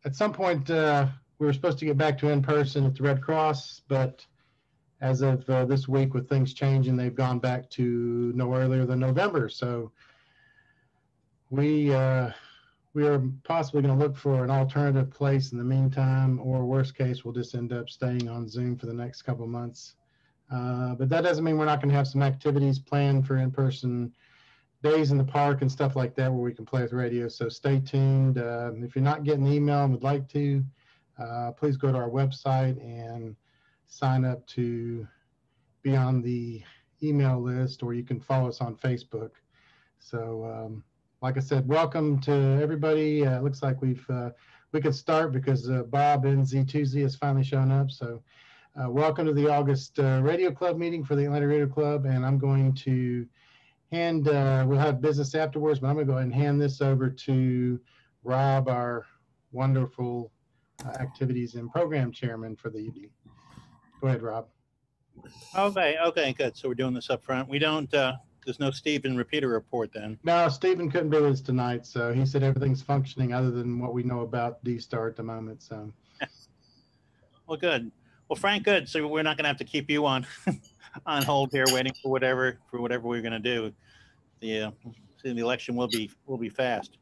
at some point, we were supposed to get back to in-person at the Red Cross, but as of this week, with things changing, they've gone back to no earlier than November. So we are possibly going to look for an alternative place in the meantime, or worst case, we'll just end up staying on Zoom for the next couple of months. But that doesn't mean we're not going to have some activities planned for in-person days in the park and stuff like that where we can play with radio. So stay tuned. If you're not getting the email and would like to, please go to our website and sign up to be on the email list, or you can follow us on Facebook. So like I said, welcome to everybody. It looks like we can start because Bob NZ2Z has finally shown up. So welcome to the August Radio Club meeting for the Atlanta Radio Club. And I'm going to hand, we'll have business afterwards, but I'm going to go ahead and hand this over to Rob, our wonderful activities and program chairman for the evening. Go ahead, Rob. Okay, good. So we're doing this up front. We don't, there's no Stephen repeater report then? No, Stephen couldn't be with us tonight, so he said everything's functioning other than what we know about D-Star at the moment. So, well, good. Well, Frank, good. So we're not going to have to keep you on on hold here, waiting for whatever we're going to do. The election will be fast.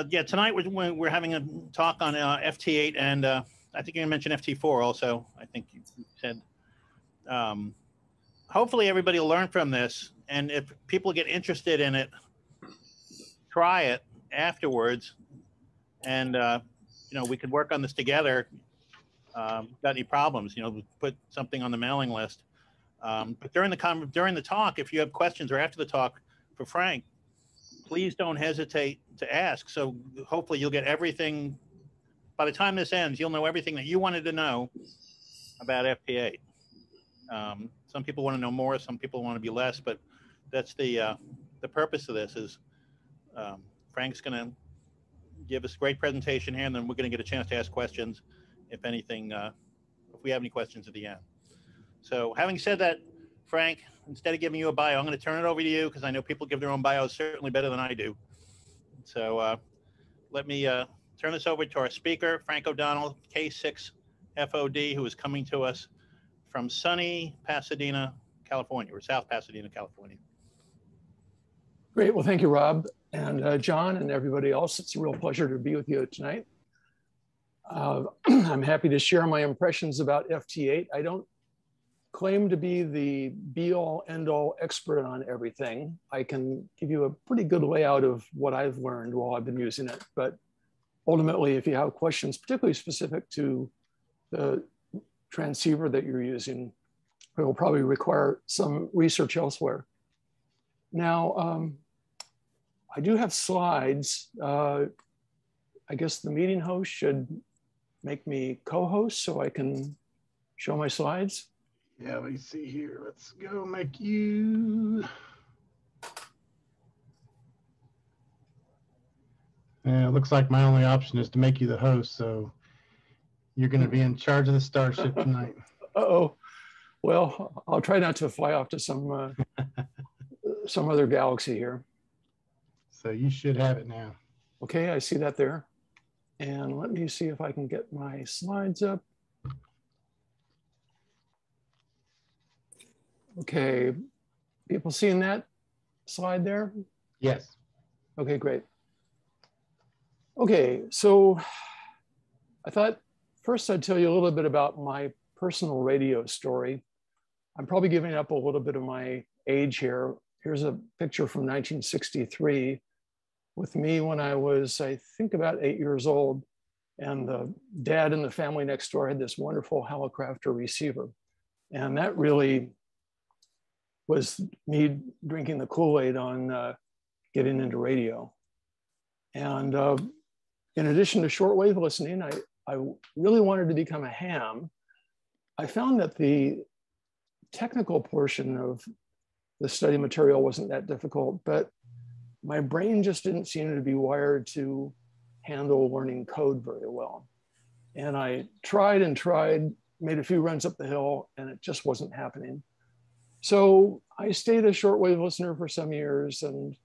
Yeah, tonight we're having a talk on FT8 and I think you mentioned FT4 also. I think you said. Hopefully everybody will learn from this, and if people get interested in it, try it afterwards, and you know, we could work on this together. Got any problems? You know, put something on the mailing list. But during the talk, if you have questions or after the talk for Frank, please don't hesitate to ask. So hopefully you'll get everything. By the time this ends, you'll know everything that you wanted to know about FT8. Some people want to know more, some people want to be less, but that's the purpose of this is Frank's going to give us a great presentation here, and then we're going to get a chance to ask questions, if anything, if we have any questions at the end. So having said that, Frank, instead of giving you a bio, I'm going to turn it over to you because I know people give their own bios certainly better than I do. So let me turn this over to our speaker, Frank O'Donnell, K6FOD, who is coming to us from sunny Pasadena, California, or South Pasadena, California. Great. Well, thank you, Rob, and John, and everybody else. It's a real pleasure to be with you tonight. I'm happy to share my impressions about FT8. I don't claim to be the be-all, end-all expert on everything. I can give you a pretty good layout of what I've learned while I've been using it. But ultimately, if you have questions particularly specific to the transceiver that you're using, it will probably require some research elsewhere. Now, I do have slides. I guess the meeting host should make me co-host so I can show my slides. Yeah, let me see here. Let's go make you. Yeah, it looks like my only option is to make you the host, so you're going to be in charge of the Starship tonight. Uh-oh. Well, I'll try not to fly off to some some other galaxy here. So you should have it now. Okay, I see that there. And let me see if I can get my slides up. Okay, people seeing that slide there? Yes. Okay, great. Okay, so I thought first I'd tell you a little bit about my personal radio story. I'm probably giving up a little bit of my age here. Here's a picture from 1963 with me when I was, I think, about 8 years old. And the dad in the family next door had this wonderful Hallicrafter receiver. And that really was me drinking the Kool-Aid on getting into radio. And in addition to shortwave listening, I really wanted to become a ham. I found that the technical portion of the study material wasn't that difficult, but my brain just didn't seem to be wired to handle learning code very well. And I tried and tried, made a few runs up the hill, and it just wasn't happening. So I stayed a shortwave listener for some years and,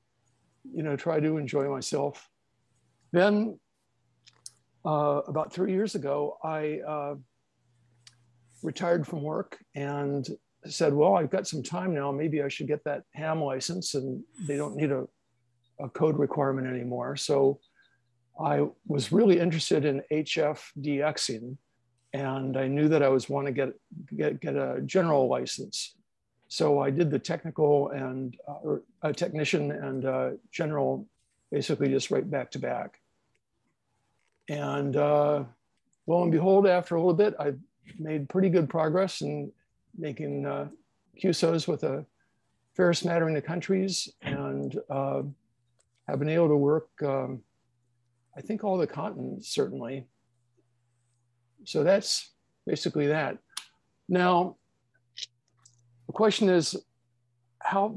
you know, tried to enjoy myself. Then about 3 years ago, I retired from work and said, well, I've got some time now. Maybe I should get that ham license, and they don't need a code requirement anymore. So I was really interested in HF DXing, and I knew that I was want to get a general license. So I did the technical and a technician and general, basically just right back to back. And lo and behold, after a little bit, I made pretty good progress in making QSOs with a fair smattering of countries, and have been able to work, I think, all the continents, certainly. So that's basically that. Now, the question is,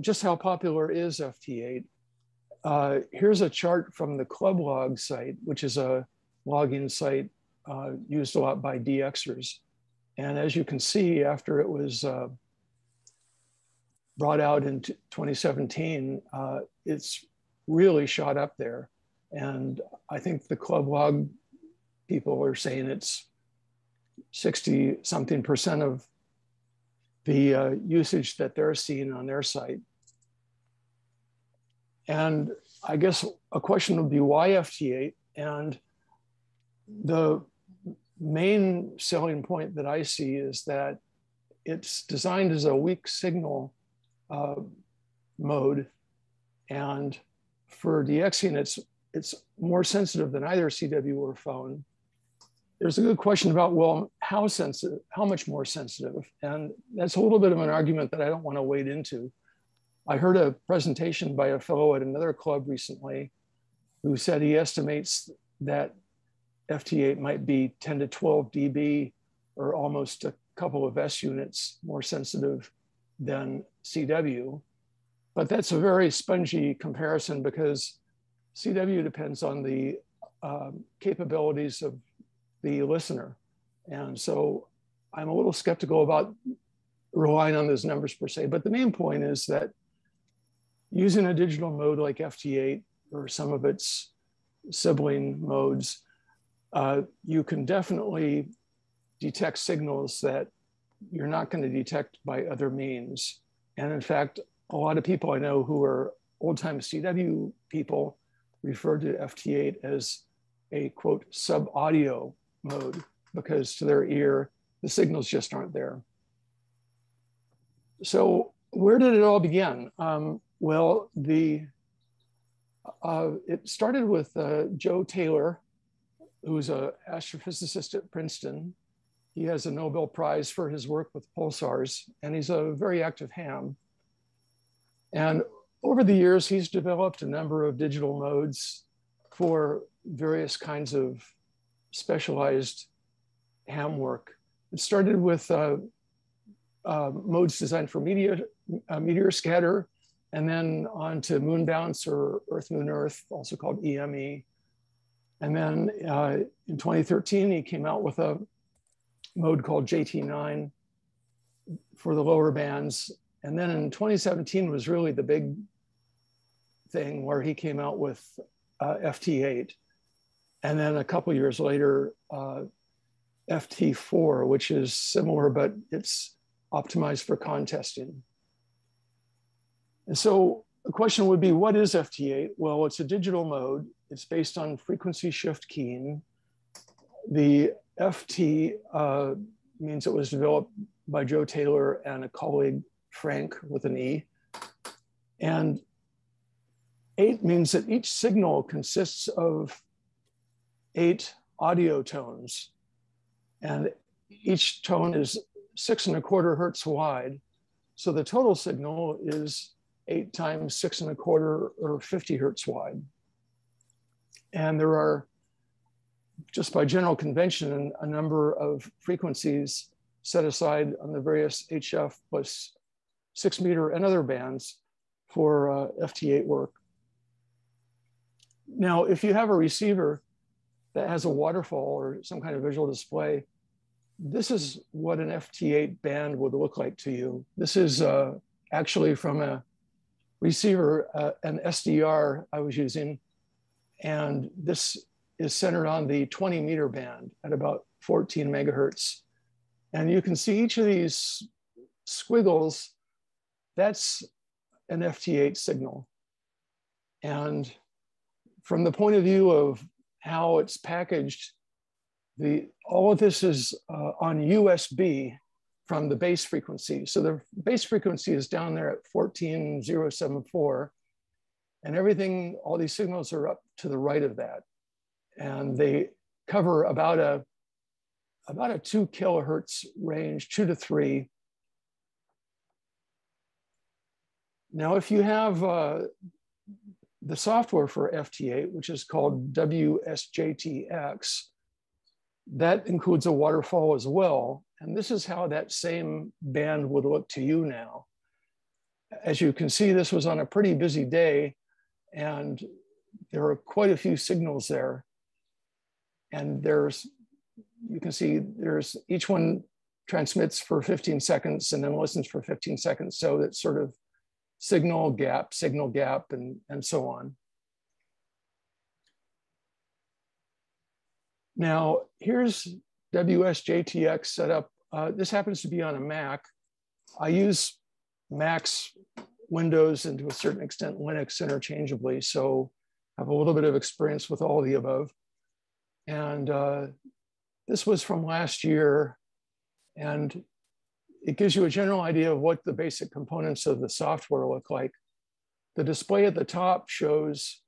just how popular is FT8? Here's a chart from the Club Log site, which is a logging site used a lot by DXers. And as you can see, after it was brought out in 2017, it's really shot up there. And I think the Club Log people are saying it's 60-something% of the usage that they're seeing on their site. And I guess a question would be, why FT8? And the main selling point that I see is that it's designed as a weak signal mode. And for DXing, it's more sensitive than either CW or phone. There's a good question about, well, how sensitive, how much more sensitive? And that's a little bit of an argument that I don't want to wade into. I heard a presentation by a fellow at another club recently who said he estimates that FT8 might be 10 to 12 dB, or almost a couple of S units more sensitive than CW. But that's a very spongy comparison, because CW depends on the capabilities of the listener. And so I'm a little skeptical about relying on those numbers per se. But the main point is that using a digital mode like FT8 or some of its sibling modes, you can definitely detect signals that you're not going to detect by other means. And in fact, a lot of people I know who are old-time CW people refer to FT8 as a, quote, sub-audio mode, because to their ear, the signals just aren't there. So where did it all begin? Well, it started with Joe Taylor, who's an astrophysicist at Princeton. He has a Nobel Prize for his work with pulsars, and he's a very active ham. And over the years, he's developed a number of digital modes for various kinds of specialized ham work. It started with modes designed for meteor scatter, and then on to moon bounce, or Earth-Moon-Earth, also called EME. And then in 2013, he came out with a mode called JT9 for the lower bands. And then in 2017 was really the big thing, where he came out with FT8. And then a couple years later, FT4, which is similar, but it's optimized for contesting. And so the question would be, what is FT8? Well, it's a digital mode. It's based on frequency shift keying. The FT means it was developed by Joe Taylor and a colleague, Frank, with an E. And 8 means that each signal consists of 8 audio tones. And each tone is 6 1/4 hertz wide. So the total signal is 8 times 6 1/4, or 50 hertz wide. And there are, just by general convention, a number of frequencies set aside on the various HF plus 6 meter and other bands for FT8 work. Now, if you have a receiver that has a waterfall or some kind of visual display, this is what an FT8 band would look like to you. This is actually from a receiver, an SDR I was using. And this is centered on the 20 meter band at about 14 megahertz. And you can see each of these squiggles, that's an FT8 signal. And from the point of view of how it's packaged, all of this is on USB from the base frequency. So the base frequency is down there at 14,074, and everything, all these signals are up to the right of that. And they cover about a 2 kilohertz range, 2 to 3. Now, if you have the software for FT8, which is called WSJTX, that includes a waterfall as well. And this is how that same band would look to you now. As you can see, this was on a pretty busy day, and there are quite a few signals there. And you can see each one transmits for 15 seconds and then listens for 15 seconds. So it's sort of signal gap, and so on. Now, here's WSJTX set up. This happens to be on a Mac. I use Macs, Windows, and to a certain extent Linux interchangeably, so I have a little bit of experience with all of the above. And this was from last year, and it gives you a general idea of what the basic components of the software look like. The display at the top shows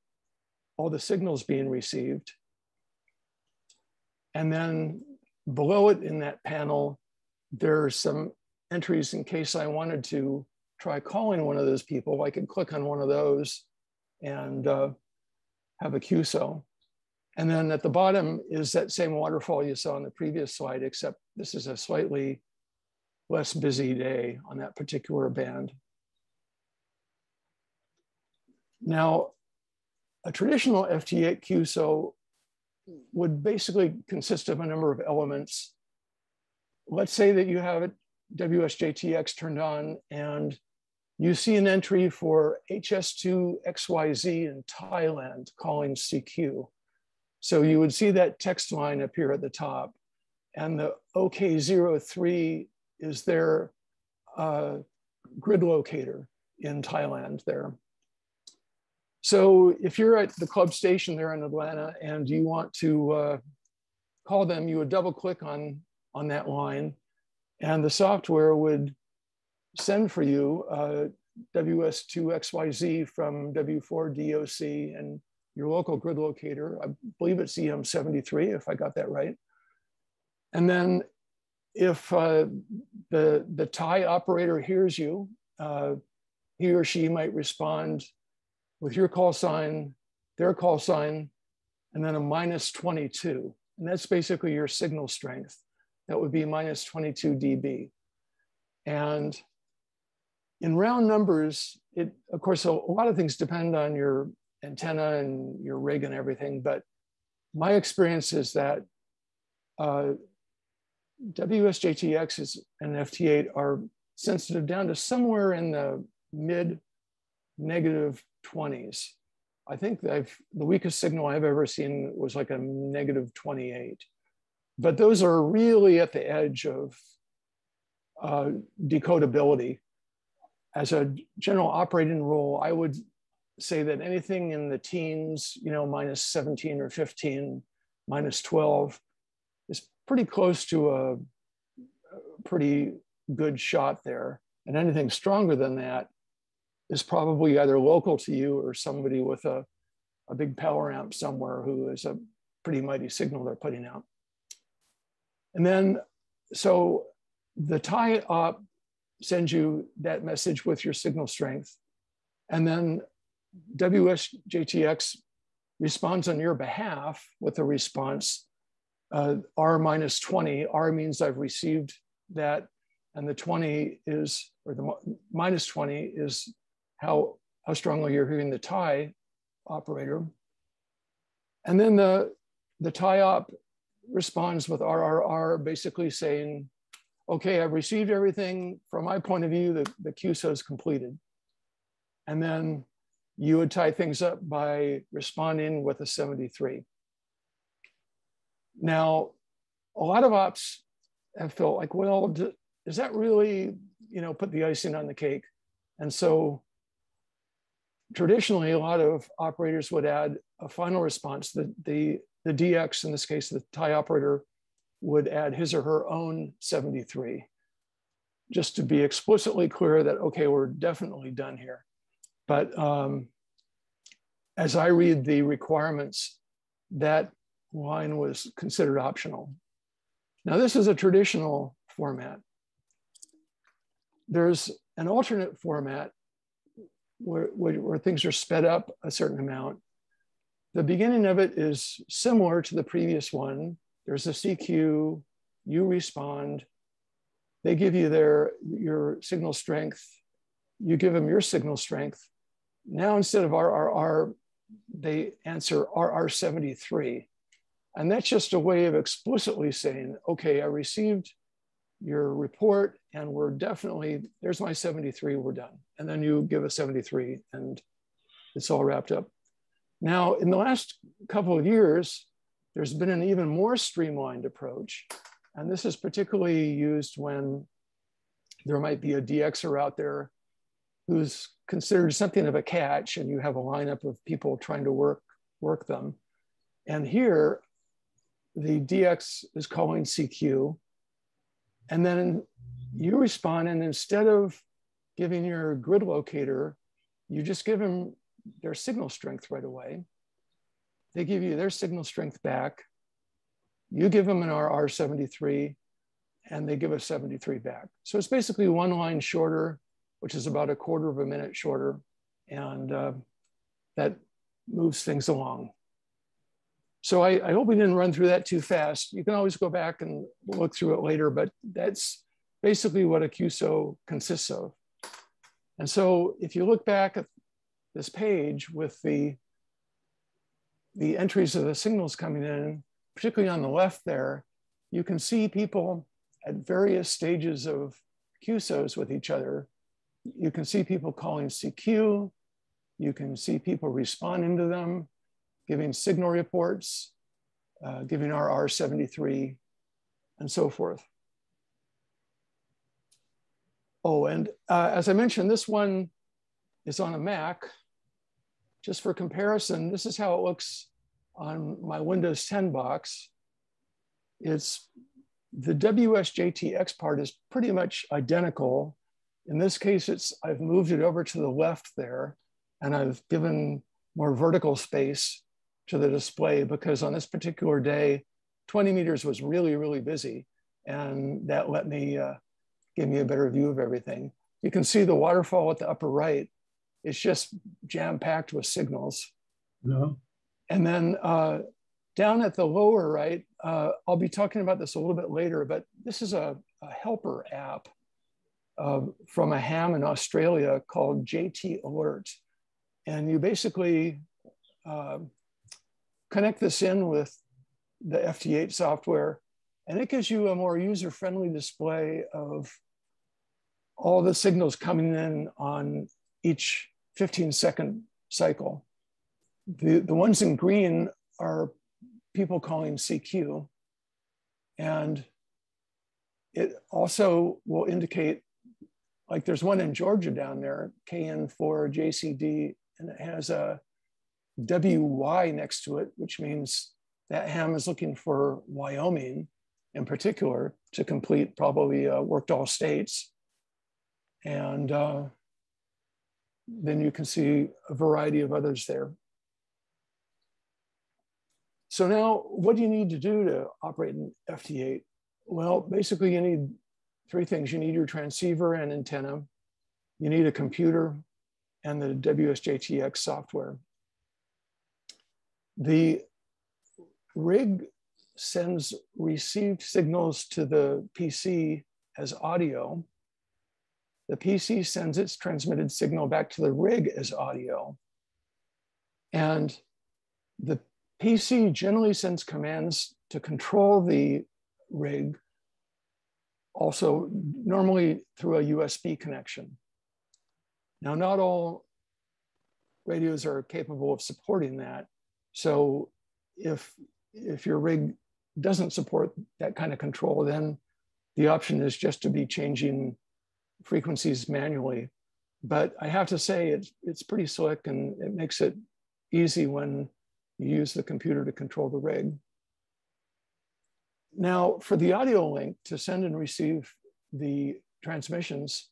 all the signals being received. And then below it in that panel, there's some entries in case I wanted to try calling one of those people. I could click on one of those and have a QSO. And then at the bottom is that same waterfall you saw on the previous slide, except this is a slightly less busy day on that particular band. Now, a traditional FT8 QSO would basically consist of a number of elements. Let's say that you have WSJTX turned on and you see an entry for HS2XYZ in Thailand calling CQ. So you would see that text line appear at the top, and the OK03 is their grid locator in Thailand there. So if you're at the club station there in Atlanta and you want to call them, you would double click on that line, and the software would send for you WS2XYZ from W4DOC and your local grid locator. I believe it's EM73, if I got that right. And then if the Thai operator hears you, he or she might respond with your call sign, their call sign, and then a -22. And that's basically your signal strength. That would be -22 dB. And in round numbers, of course, a lot of things depend on your antenna and your rig and everything, but my experience is that WSJTX and FT8 are sensitive down to somewhere in the mid -20s. I think the weakest signal I've ever seen was like a -28. But those are really at the edge of decodability. As a general operating rule, I would say that anything in the teens, -17 or 15, -12, is pretty close to a pretty good shot there. And anything stronger than that is probably either local to you or somebody with a big power amp somewhere who is a pretty mighty signal they're putting out. And then, so the Thai op sends you that message with your signal strength. And then WSJTX responds on your behalf with a response, R-20. R means I've received that. And the 20 is, or the -20 is how strongly you're hearing the Thai operator. And then the Thai op responds with RRR, basically saying, okay, I've received everything. From my point of view, the QSO is completed. And then you would tie things up by responding with a 73. Now, a lot of ops have felt like, well, is that really, put the icing on the cake? And so traditionally, a lot of operators would add a final response. The DX, in this case, the tie operator, would add his or her own 73, just to be explicitly clear that, okay, we're definitely done here. But as I read the requirements, that line was considered optional. Now, this is a traditional format. There's an alternate format where things are sped up a certain amount. The beginning of it is similar to the previous one. There's a CQ, you respond, they give you your signal strength, you give them your signal strength. Now, instead of RRR, they answer RR73. And that's just a way of explicitly saying, okay, I received your report and we're definitely, there's my 73, we're done. And then you give a 73 and it's all wrapped up. Now, in the last couple of years, there's been an even more streamlined approach. And this is particularly used when there might be a DXer out there who's considered something of a catch and you have a lineup of people trying to work them. And here, the DX is calling CQ, and then you respond, and instead of giving your grid locator, you just give them their signal strength right away. They give you their signal strength back. You give them an RR73, and they give a 73 back. So it's basically one line shorter, which is about 1/4 of a minute shorter, and that moves things along. So I hope we didn't run through that too fast. You can always go back and look through it later, but that's basically what a QSO consists of. And so if you look back at this page with the entries of the signals coming in, particularly on the left there, you can see people at various stages of QSOs with each other. You can see people calling CQ. You can see people responding to them, giving signal reports, giving RR73, and so forth. Oh, and as I mentioned, this one is on a Mac. Just for comparison, this is how it looks on my Windows 10 box. It's the WSJTX part is pretty much identical. In this case, I've moved it over to the left there, and I've given more vertical space to the display because on this particular day, 20 meters was really, really busy. And that let me, give me a better view of everything. You can see the waterfall at the upper right. It's just jam-packed with signals. No. And then down at the lower right, I'll be talking about this a little bit later, but this is a helper app from a ham in Australia called JT Alert. And you basically connect this in with the FT8 software, and it gives you a more user-friendly display of all the signals coming in on each 15-second cycle. The ones in green are people calling CQ, and it also will indicate, like there's one in Georgia down there, KN4JCD, and it has a WY next to it, which means that ham is looking for Wyoming in particular to complete probably worked all states. And then you can see a variety of others there. So now what do you need to do to operate in FT8? Well, basically you need 3 things. You need your transceiver and antenna. You need a computer and the WSJTX software. The rig sends received signals to the PC as audio. The PC sends its transmitted signal back to the rig as audio. And the PC generally sends commands to control the rig, also normally through a USB connection. Now, not all radios are capable of supporting that. So if your rig doesn't support that kind of control, then the option is just to be changing frequencies manually. But I have to say it's pretty slick, and it makes it easy when you use the computer to control the rig. Now, for the audio link to send and receive the transmissions,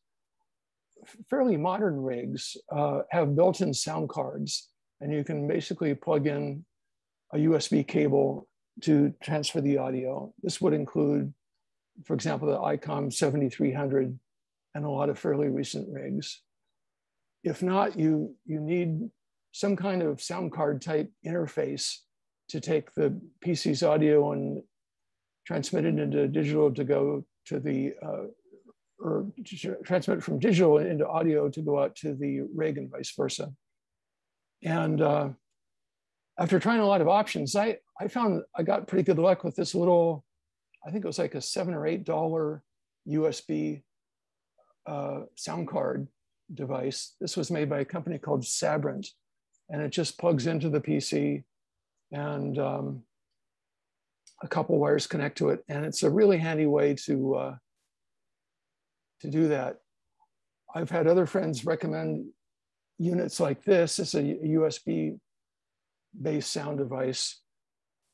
fairly modern rigs have built-in sound cards, and you can basically plug in a USB cable to transfer the audio. This would include, for example, the ICOM 7300 and a lot of fairly recent rigs. If not, you need some kind of sound card type interface to take the PC's audio and transmit it into digital to go to the, or transmit from digital into audio to go out to the rig and vice versa. And after trying a lot of options, I found I got pretty good luck with this little, I think it was like a $7 or $8 USB sound card device. This was made by a company called Sabrent, and it just plugs into the PC, and a couple wires connect to it. And it's a really handy way to do that. I've had other friends recommend units like this. It's a USB-based sound device.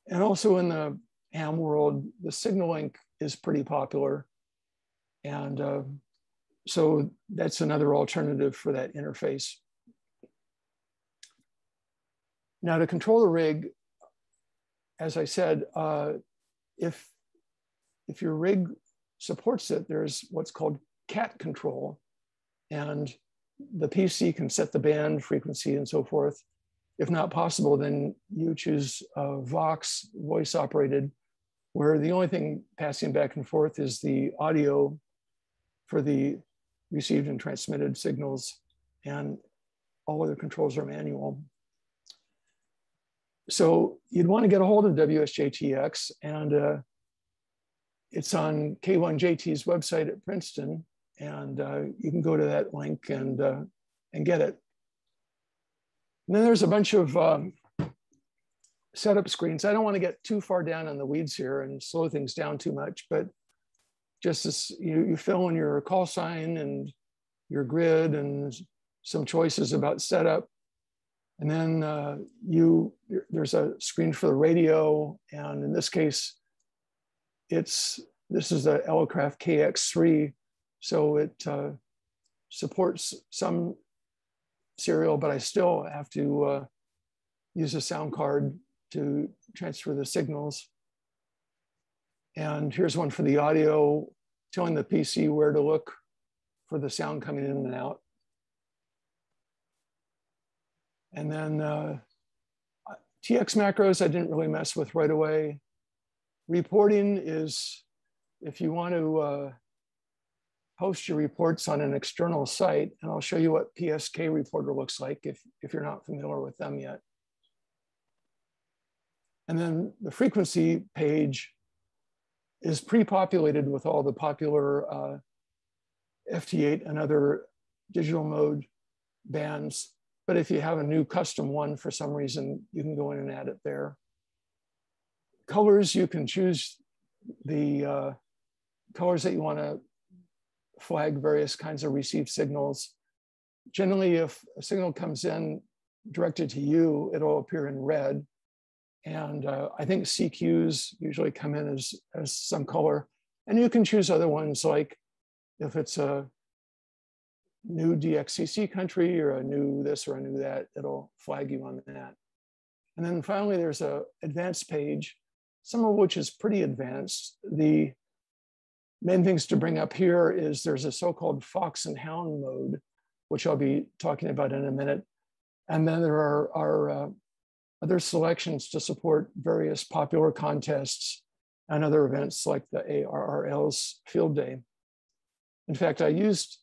And also in the ham world, the SignalLink is pretty popular. And so that's another alternative for that interface. Now, to control the rig, as I said, if your rig supports it, there's what's called cat control, and the PC can set the band frequency and so forth. If not possible, then you choose Vox, voice operated, where the only thing passing back and forth is the audio for the received and transmitted signals, and all other controls are manual. So you'd want to get a hold of WSJTX, and it's on K1JT's website at Princeton, and you can go to that link and get it. And then there's a bunch of setup screens. I don't want to get too far down in the weeds here and slow things down too much, but just as you fill in your call sign and your grid and some choices about setup. And then there's a screen for the radio. And in this case, this is the Elecraft KX3. So it supports some serial, but I still have to use a sound card to transfer the signals. And here's one for the audio, telling the PC where to look for the sound coming in and out. And then TX macros, I didn't really mess with right away. Reporting is if you want to host your reports on an external site, and I'll show you what PSK Reporter looks like if you're not familiar with them yet. And then the frequency page is pre-populated with all the popular FT8 and other digital mode bands. But if you have a new custom one for some reason, you can go in and add it there. Colors, you can choose the colors that you want to flag various kinds of received signals. Generally, if a signal comes in directed to you, it'll appear in red. And I think CQs usually come in as some color. And you can choose other ones, like if it's a new DXCC country or a new this or a new that, it'll flag you on that. And then finally, there's a advanced page, some of which is pretty advanced. The main things to bring up here is there's a so-called Fox-and-Hound mode, which I'll be talking about in a minute. And then there are other selections to support various popular contests and other events like the ARRL's Field Day. In fact, I used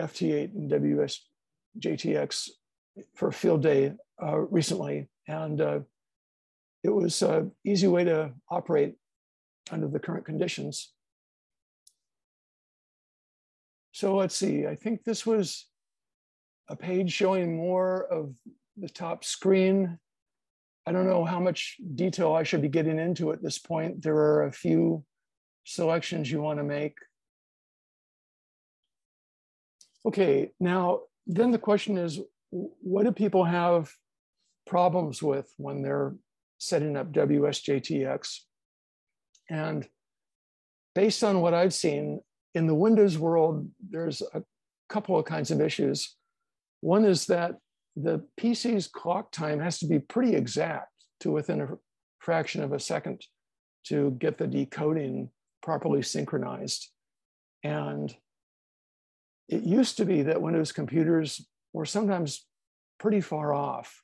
FT8 and WSJTX for Field Day recently, and it was an easy way to operate under the current conditions. So let's see, I think this was a page showing more of the top screen. I don't know how much detail I should be getting into at this point. There are a few selections you want to make. Okay, now then the question is, what do people have problems with when they're setting up WSJTX? And based on what I've seen in the Windows world, there's a couple of kinds of issues. One is that the PC's clock time has to be pretty exact, to within a fraction of a second, to get the decoding properly synchronized. And it used to be that Windows computers were sometimes pretty far off.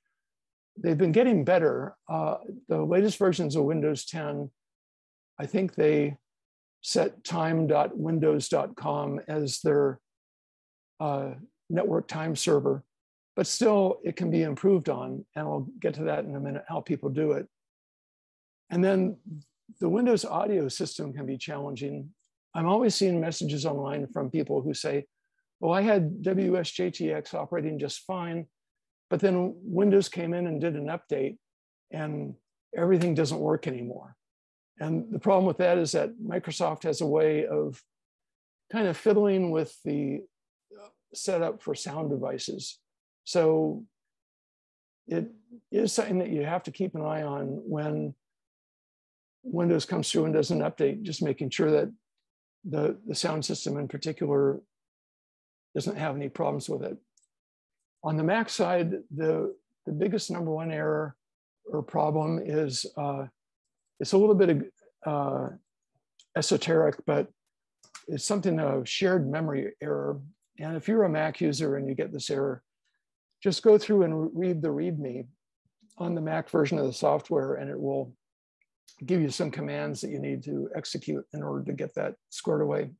They've been getting better. The latest versions of Windows 10, I think they set time.windows.com as their network time server, but still it can be improved on, and I'll get to that in a minute, how people do it. And then the Windows audio system can be challenging. I'm always seeing messages online from people who say, well, I had WSJTX operating just fine, but then Windows came in and did an update and everything doesn't work anymore. And the problem with that is that Microsoft has a way of kind of fiddling with the setup for sound devices. So it is something that you have to keep an eye on when Windows comes through and does an update, just making sure that the sound system in particular doesn't have any problems with it. On the Mac side, the biggest number one error or problem is it's a little bit esoteric, but it's something of shared memory error. And if you're a Mac user and you get this error, just go through and read the README on the Mac version of the software, and it will give you some commands that you need to execute in order to get that squared away.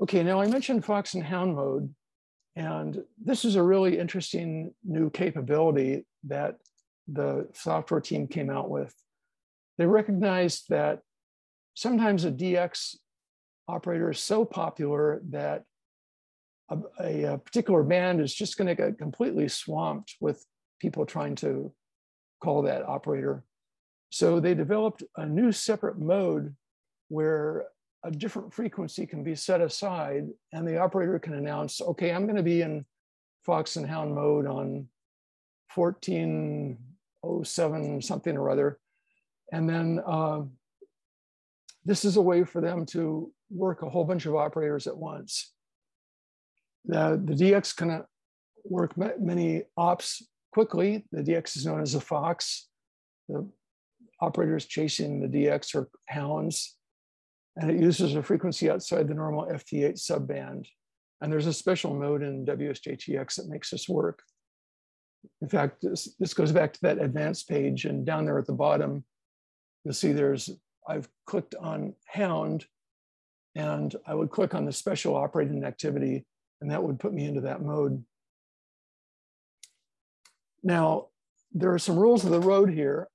Okay, now I mentioned Fox-and-Hound mode, and this is a really interesting new capability that the software team came out with. They recognized that sometimes a DX operator is so popular that a particular band is just going to get completely swamped with people trying to call that operator. So they developed a new separate mode where a different frequency can be set aside and the operator can announce, okay, I'm going to be in Fox-and-Hound mode on 1407 something or other. And then this is a way for them to work a whole bunch of operators at once. The DX can work many ops quickly. The DX is known as a Fox. The operators chasing the DX are hounds. And it uses a frequency outside the normal FT8 subband. And there's a special mode in WSJTX that makes this work. In fact, this goes back to that advanced page, and down there at the bottom, you'll see I've clicked on Hound, and I would click on the special operating activity, and that would put me into that mode. Now, there are some rules of the road here.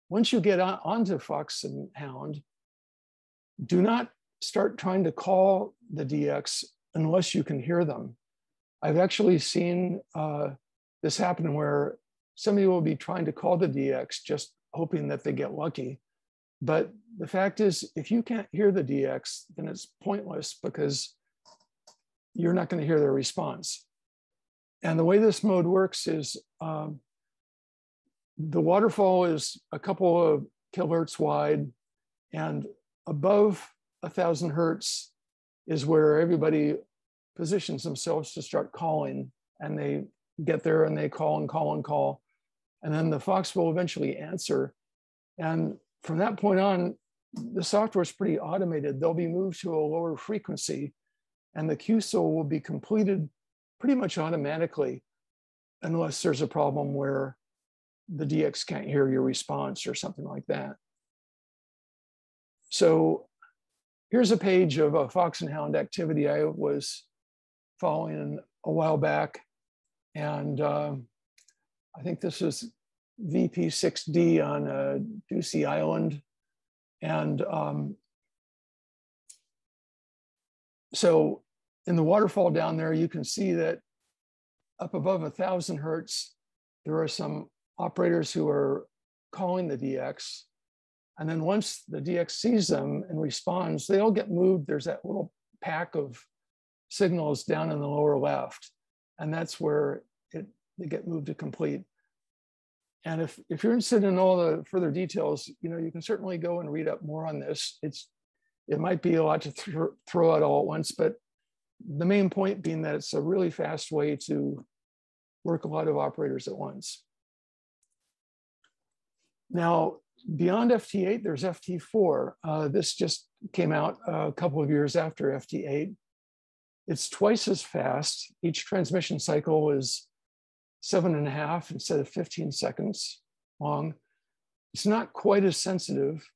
Once you get onto Fox-and-Hound, do not start trying to call the DX unless you can hear them. I've actually seen this happen where somebody will be trying to call the DX just hoping that they get lucky. But the fact is, if you can't hear the DX, then it's pointless because you're not going to hear their response. And the way this mode works is the waterfall is a couple of kilohertz wide, and above 1,000 hertz is where everybody positions themselves to start calling, and they get there and they call and call and call. And then the Fox will eventually answer. And from that point on, the software is pretty automated. They'll be moved to a lower frequency, and the QSO will be completed pretty much automatically, unless there's a problem where the DX can't hear your response or something like that. So here's a page of a Fox-and-Hound activity I was following a while back. And I think this is VP6D on Ducey Island. And so in the waterfall down there, you can see that up above 1,000 hertz, there are some operators who are calling the DX. And then once the DX sees them and responds, they all get moved. There's that little pack of signals down in the lower left. And that's where they get moved to complete. And if you're interested in all the further details, you can certainly go and read up more on this. It might be a lot to throw out all at once, but the main point being that it's a really fast way to work a lot of operators at once. Now, beyond FT8, there's FT4. This just came out a couple of years after FT8. It's twice as fast. Each transmission cycle is 7.5 instead of 15 seconds long. It's not quite as sensitive,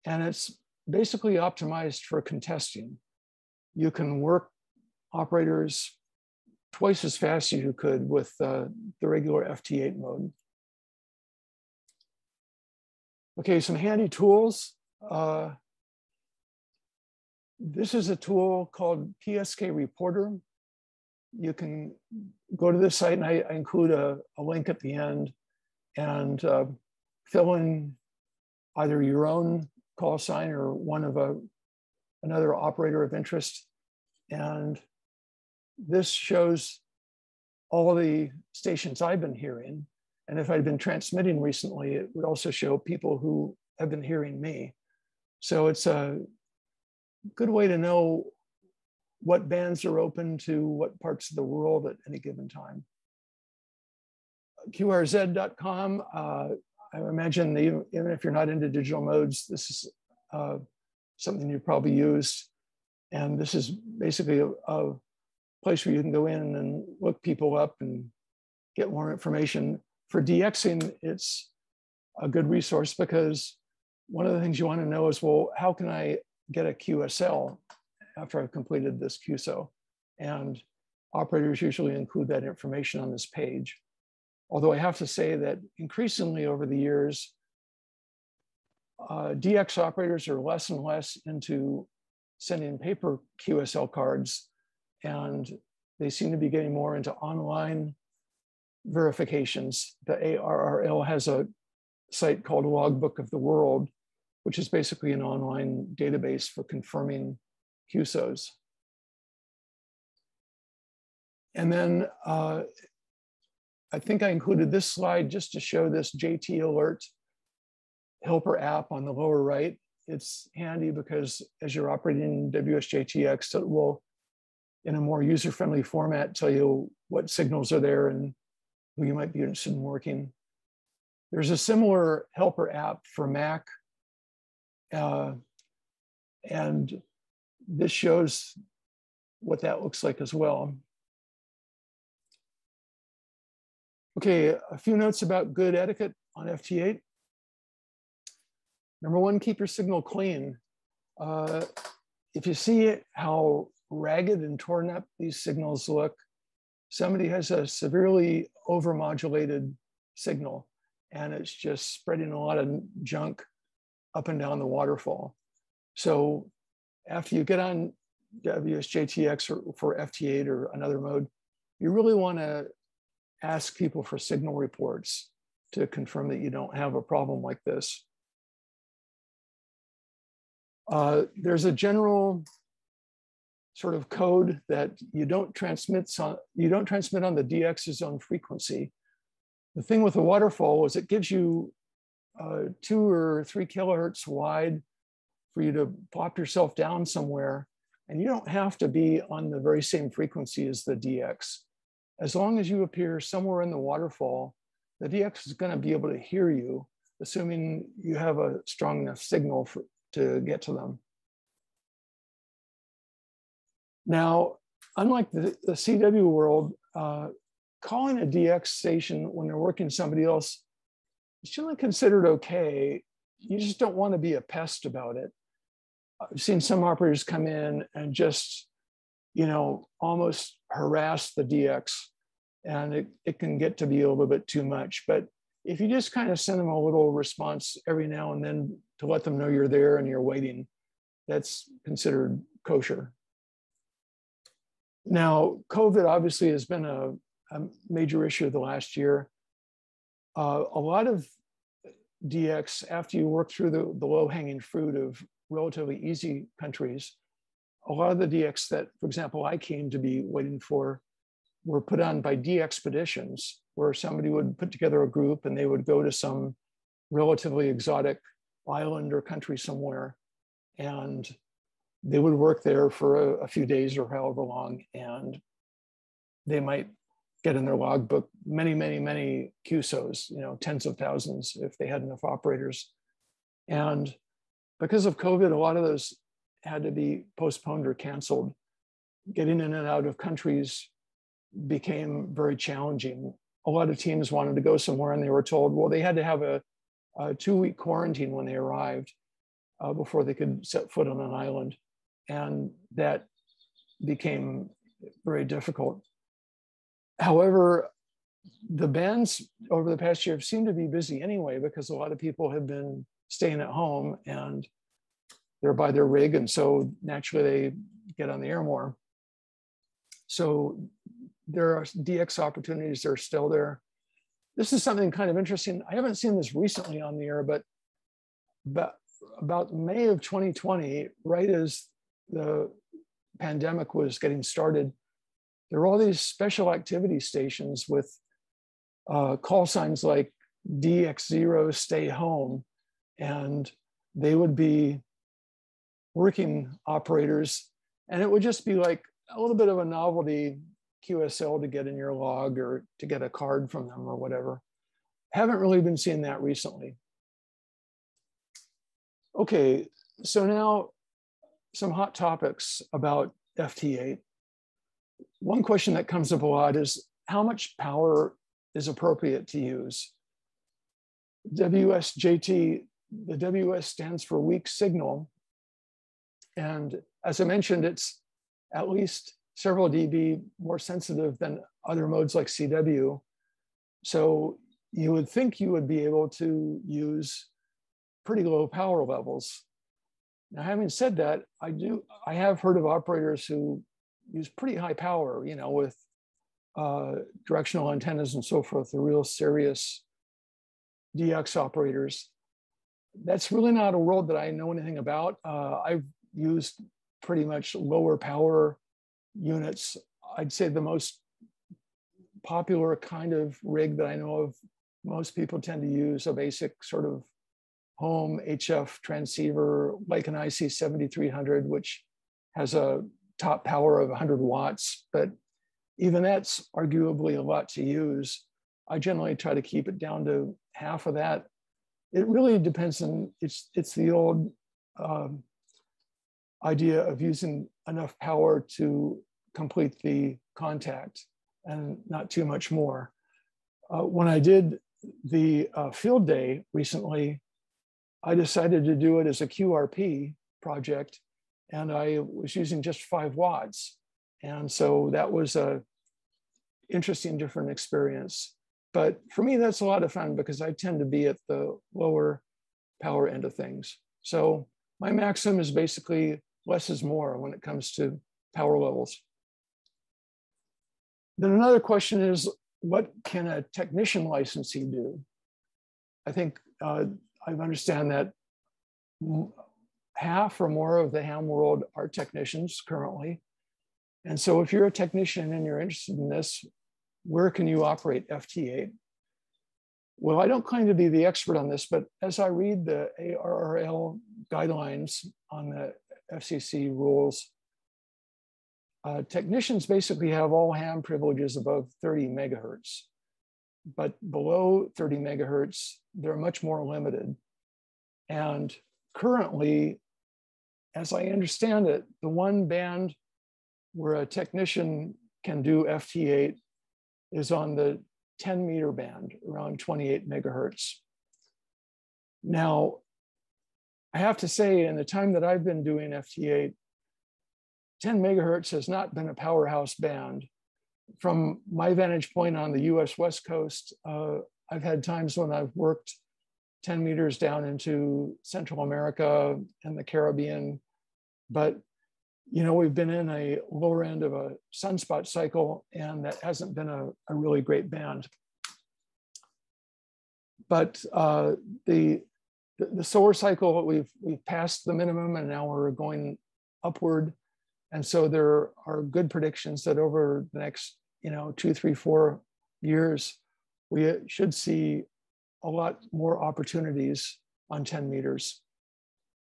and it's basically optimized for contesting. You can work operators twice as fast as you could with the regular FT8 mode. Okay, some handy tools. This is a tool called PSK Reporter. You can go to this site, and I include a link at the end, and fill in either your own call sign or one of another operator of interest. And this shows all the stations I've been hearing. And if I'd been transmitting recently, it would also show people who have been hearing me. So it's a good way to know what bands are open to what parts of the world at any given time. QRZ.com, I imagine even if you're not into digital modes, this is something you probably used. And this is basically a place where you can go in and look people up and get more information. For DXing, it's a good resource because one of the things you want to know is, well, how can I get a QSL after I've completed this QSO? And operators usually include that information on this page. Although I have to say that increasingly over the years, DX operators are less and less into sending paper QSL cards, and they seem to be getting more into online verifications. The ARRL has a site called Logbook of the World, which is basically an online database for confirming QSOs. And then I think I included this slide just to show this JT Alert helper app on the lower right. It's handy because as you're operating WSJTX, it will, in a more user-friendly format, tell you what signals are there and who you might be interested in working. There's a similar helper app for Mac, and this shows what that looks like as well. Okay, a few notes about good etiquette on FT8. Number one, keep your signal clean. If you see how ragged and torn up these signals look, somebody has a severely overmodulated signal, and it's just spreading a lot of junk up and down the waterfall. So after you get on WSJTX or for FT8 or another mode, you really want to ask people for signal reports to confirm that you don't have a problem like this. There's a general sort of code that you don't transmit on the DX's own frequency. The thing with the Waterfall is it gives you 2 or 3 kilohertz wide for you to plop yourself down somewhere, and you don't have to be on the very same frequency as the DX. As long as you appear somewhere in the Waterfall, the DX is going to be able to hear you, assuming you have a strong enough signal to get to them. Now, unlike the CW world, calling a DX station when they're working somebody else is generally considered okay. You just don't want to be a pest about it. I've seen some operators come in and just, almost harass the DX, and it can get to be a little bit too much. But if you just kind of send them a little response every now and then to let them know you're there and you're waiting, that's considered kosher. Now, COVID obviously has been a major issue of the last year. A lot of DX, after you work through the low-hanging fruit of relatively easy countries, a lot of the DX that, for example, I came to be waiting for were put on by DXpeditions, where somebody would put together a group and they would go to some relatively exotic island or country somewhere, and they would work there for a few days or however long, and they might get in their logbook many QSOs, tens of thousands if they had enough operators. And because of COVID, a lot of those had to be postponed or canceled. Getting in and out of countries became very challenging. A lot of teams wanted to go somewhere and they were told, well, they had to have a 2-week quarantine when they arrived before they could set foot on an island. And that became very difficult. However, the bands over the past year have seemed to be busy anyway, because a lot of people have been staying at home and they're by their rig, and so naturally they get on the air more. So there are DX opportunities that are still there. This is something kind of interesting. I haven't seen this recently on the air, but about May of 2020, right as the pandemic was getting started, there were all these special activity stations with call signs like DX0 stay home, and they would be working operators, and it would just be like a little bit of a novelty QSL to get in your log or to get a card from them or whatever. Haven't really been seeing that recently. Okay, so now some hot topics about FT8. One question that comes up a lot is how much power is appropriate to use? WSJT, the WS stands for weak signal. And as I mentioned, it's at least several dB more sensitive than other modes like CW. So you would think you would be able to use pretty low power levels. Now, having said that, I have heard of operators who use pretty high power, with directional antennas and so forth, the real serious DX operators. That's really not a world that I know anything about. I've used pretty much lower power units. I'd say the most popular kind of rig that I know of, most people tend to use a basic sort of home HF transceiver, like an IC 7300, which has a top power of 100 watts, but even that's arguably a lot to use. I generally try to keep it down to half of that. It really depends on, it's the old idea of using enough power to complete the contact and not too much more. When I did the field day recently, I decided to do it as a QRP project, and I was using just 5 watts. And so that was a interesting, different experience. But for me, that's a lot of fun because I tend to be at the lower power end of things. So my maximum is basically less is more when it comes to power levels. Then another question is, what can a technician licensee do? I think I understand that half or more of the ham world are technicians currently. And so if you're a technician and you're interested in this, where can you operate FT8? Well, I don't claim to be the expert on this, but as I read the ARRL guidelines on the FCC rules, technicians basically have all ham privileges above 30 megahertz, but below 30 megahertz, they're much more limited. And currently, as I understand it, the one band where a technician can do FT8 is on the 10 meter band, around 28 megahertz. Now, I have to say, in the time that I've been doing FT8, 10 megahertz has not been a powerhouse band. From my vantage point on the US West Coast, I've had times when I've worked 10 meters down into Central America and the Caribbean, but we've been in a lower end of a sunspot cycle, and that hasn't been a really great band. but the solar cycle, we've passed the minimum and now we're going upward. And so there are good predictions that over the next, 2, 3, 4 years, we should see a lot more opportunities on 10 meters.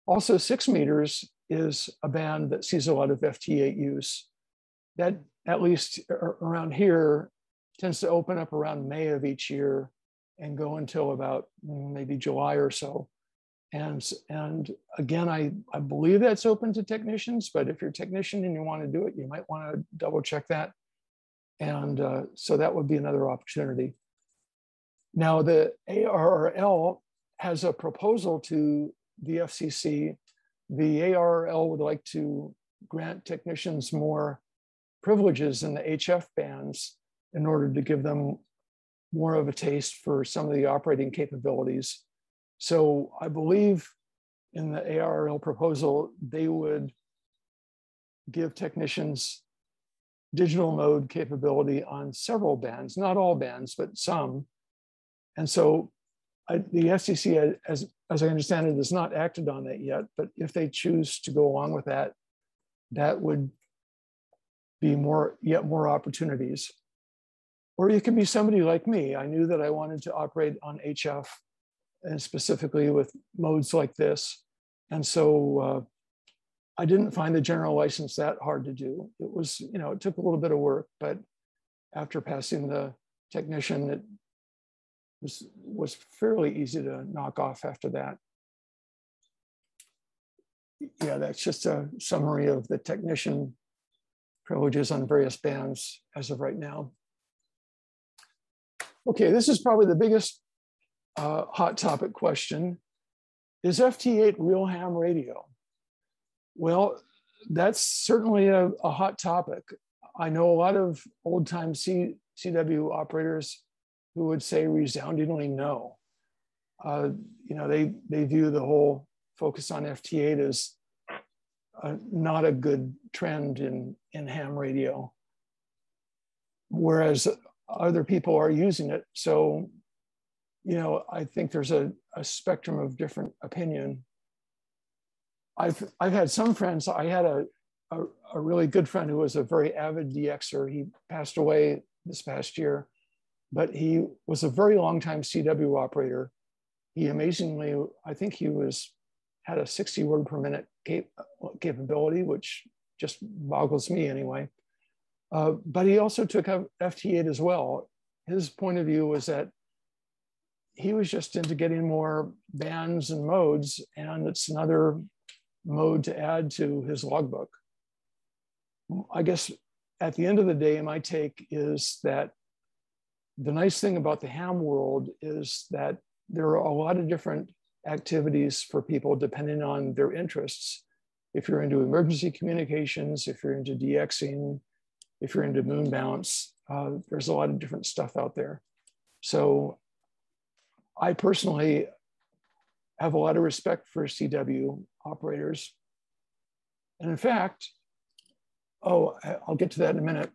Also, 6 meters is a band that sees a lot of FT8 use. That, at least around here, tends to open up around May of each year and go until about maybe July or so. And again, I believe that's open to technicians, but if you're a technician and you want to do it, you might want to double check that. And so that would be another opportunity. Now, the ARRL has a proposal to the FCC. The ARRL would like to grant technicians more privileges in the HF bands in order to give them more of a taste for some of the operating capabilities. So I believe in the ARRL proposal, they would give technicians digital mode capability on several bands, not all bands, but some. And so the FCC, as I understand it, has not acted on that yet, but if they choose to go along with that, that would be yet more opportunities. Or you could be somebody like me. I knew that I wanted to operate on HF, and specifically with modes like this. And so I didn't find the general license that hard to do. It was, it took a little bit of work, but after passing the technician, it was fairly easy to knock off after that. Yeah, that's just a summary of the technician privileges on various bands as of right now. Okay, this is probably the biggest hot topic question. Is FT8 real ham radio? Well, that's certainly a hot topic. I know a lot of old-time CW operators who would say resoundingly no. They view the whole focus on FT8 as not a good trend in ham radio, whereas other people are using it. So, I think there's a spectrum of different opinion. I've had some friends. I had a really good friend who was a very avid DXer. He passed away this past year, but he was a very long time CW operator. He amazingly, I think he had a 60 word per minute capability, which just boggles me anyway. But he also took up FT8 as well. His point of view was that he was just into getting more bands and modes, and it's another mode to add to his logbook. I guess at the end of the day, my take is that the nice thing about the ham world is that there are a lot of different activities for people depending on their interests. If you're into emergency communications, if you're into DXing, if you're into moon bounce, there's a lot of different stuff out there. So I personally have a lot of respect for CW operators. And in fact, I'll get to that in a minute.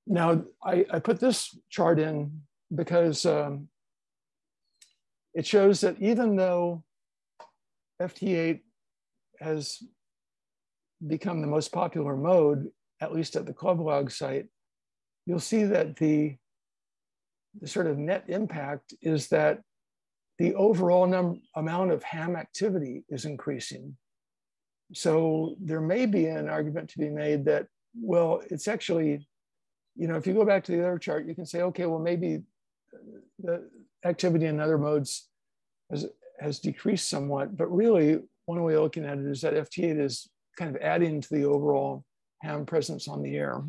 Now, I put this chart in because it shows that even though FT8 has become the most popular mode, at least at the club log site, you'll see that the sort of net impact is that the overall amount of ham activity is increasing. So there may be an argument to be made that, well, it's actually, if you go back to the other chart, you can say, okay, well, maybe the activity in other modes has decreased somewhat, but really one way of looking at it is that FT8 is kind of adding to the overall ham presence on the air.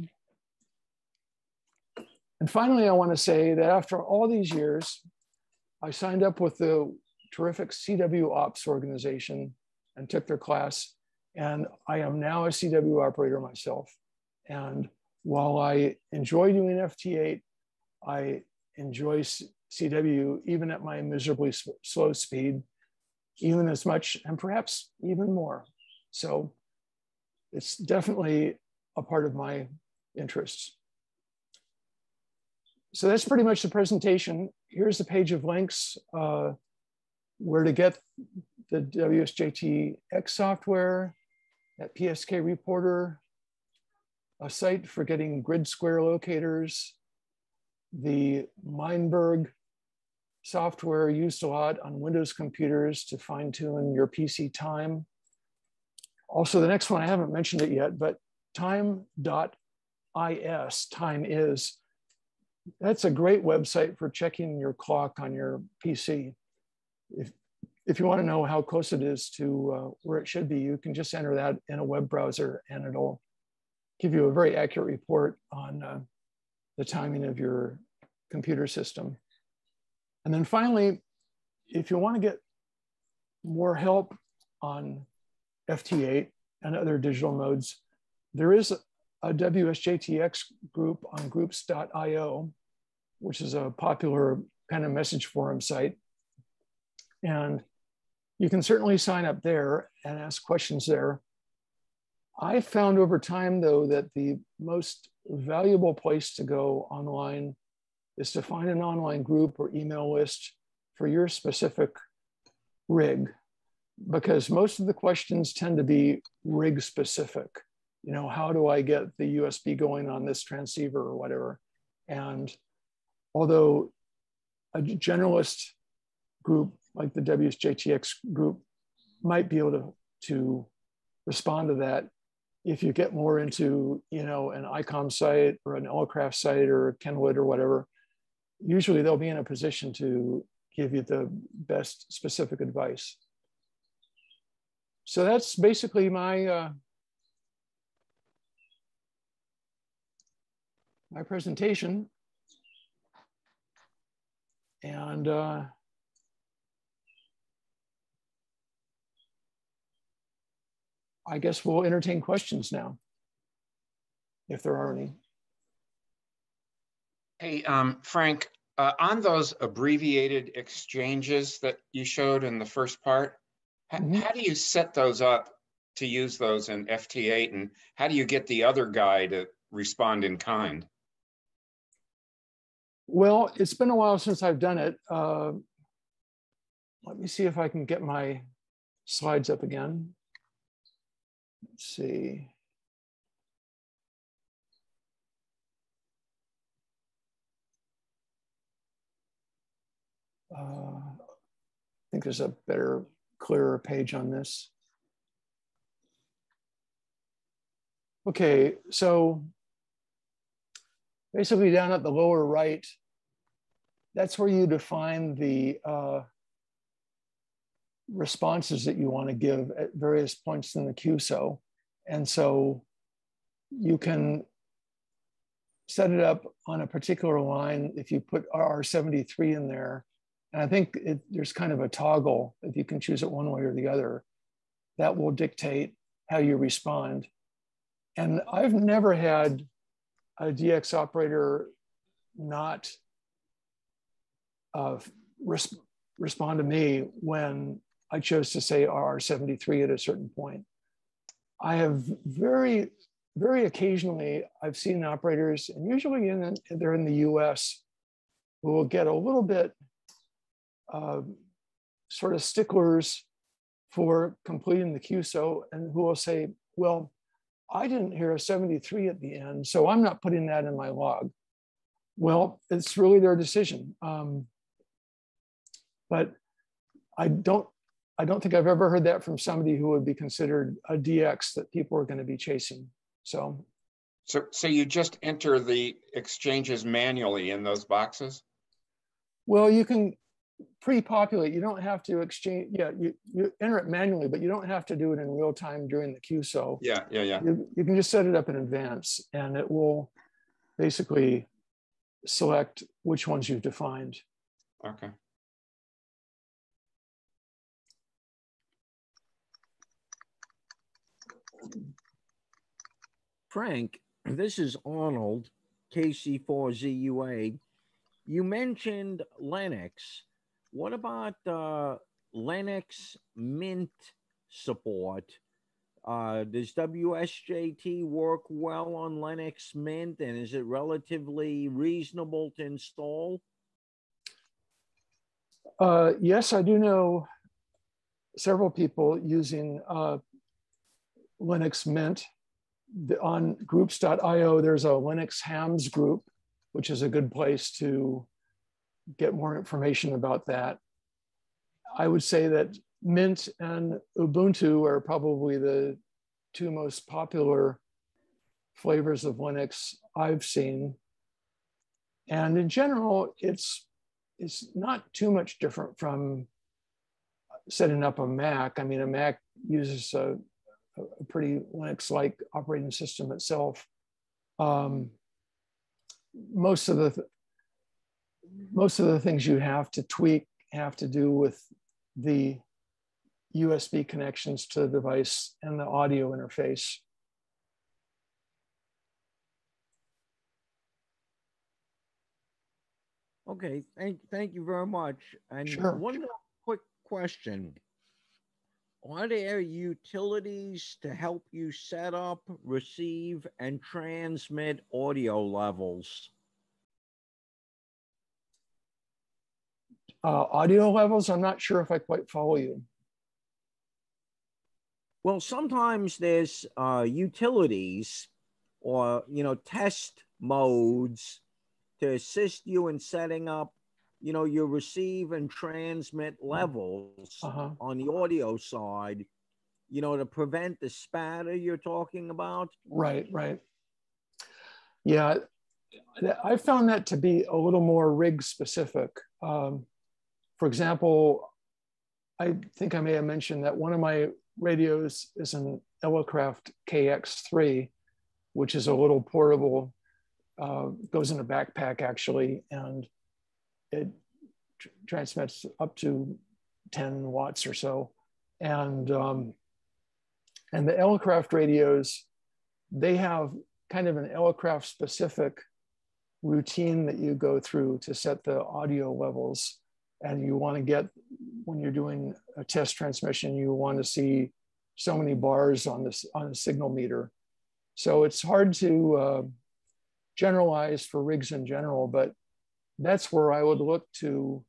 And finally, I want to say that after all these years, I signed up with the terrific CW Ops organization and took their class. And I am now a CW operator myself. And while I enjoy doing FT8, I enjoy CW even at my miserably slow speed, even as much and perhaps even more. So it's definitely a part of my interests. So that's pretty much the presentation. Here's the page of links, where to get the WSJTX software, that PSK reporter, a site for getting grid square locators, the Meinberg software used a lot on Windows computers to fine tune your PC time. Also, the next one, I haven't mentioned it yet, but time.is, time is, that's a great website for checking your clock on your PC. If you want to know how close it is to where it should be, you can just enter that in a web browser and it'll give you a very accurate report on the timing of your computer system. And then finally, if you want to get more help on FT8 and other digital modes, there is a WSJTX group on groups.io, which is a popular kind of message forum site. And you can certainly sign up there and ask questions there. I found over time, though, that the most valuable place to go online is to find an online group or email list for your specific rig, because most of the questions tend to be rig specific. You know, how do I get the USB going on this transceiver or whatever? And although a generalist group like the WSJTX group might be able to respond to that, if you get more into, you know, an ICOM site or an Elecraft site or Kenwood or whatever, usually they'll be in a position to give you the best specific advice. So that's basically my my presentation. And I guess we'll entertain questions now, if there are any. Hey, Frank, on those abbreviated exchanges that you showed in the first part, how do you set those up to use those in FT8, and how do you get the other guy to respond in kind? Well, it's been a while since I've done it. Let me see if I can get my slides up again. Let's see. I think there's a better, clearer page on this. Okay, so basically down at the lower right, that's where you define the responses that you want to give at various points in the QSO. And so you can set it up on a particular line if you put RR73 in there. And I think there's kind of a toggle, if you can choose it one way or the other, that will dictate how you respond. And I've never had a DX operator not respond to me when I chose to say RR73 at a certain point. I have very, very occasionally, I've seen operators, and usually they're in the US, who will get a little bit sort of sticklers for completing the QSO, and who will say, well, I didn't hear a 73 at the end, so I'm not putting that in my log. Well, it's really their decision. But I don't think I've ever heard that from somebody who would be considered a DX that people are going to be chasing. So you just enter the exchanges manually in those boxes? Well, you can pre-populate. You don't have to exchange. Yeah, you enter it manually, but you don't have to do it in real time during the QSO. Yeah. You can just set it up in advance, and it will basically select which ones you've defined. Okay. Frank, this is Arnold, K6FOD. You mentioned Linux. What about Linux Mint support? Does WSJT work well on Linux Mint, and is it relatively reasonable to install? Yes, I do know several people using Linux Mint. On groups.io, there's a Linux hams group, which is a good place to get more information about that. I would say that Mint and Ubuntu are probably the two most popular flavors of Linux I've seen. And in general, it's not too much different from setting up a Mac. I mean, a Mac uses a pretty Linux-like operating system itself. Most of the things you have to tweak have to do with the USB connections to the device and the audio interface. Okay, thank you very much. And Sure. one more quick question. Are there utilities to help you set up, receive, and transmit audio levels? Audio levels, I'm not sure if I quite follow you. Well, sometimes there's utilities or, test modes to assist you in setting up, your receive and transmit levels on the audio side, to prevent the spatter you're talking about. Right. Yeah, I found that to be a little more rig specific. For example, I think I may have mentioned that one of my radios is an Elecraft KX3, which is a little portable, goes in a backpack actually, and it transmits up to 10 watts or so. And the Elecraft radios, they have kind of an Elecraft specific routine that you go through to set the audio levels. And you want to get, when you're doing a test transmission, you want to see so many bars on a signal meter. So it's hard to generalize for rigs in general, but that's where I would look to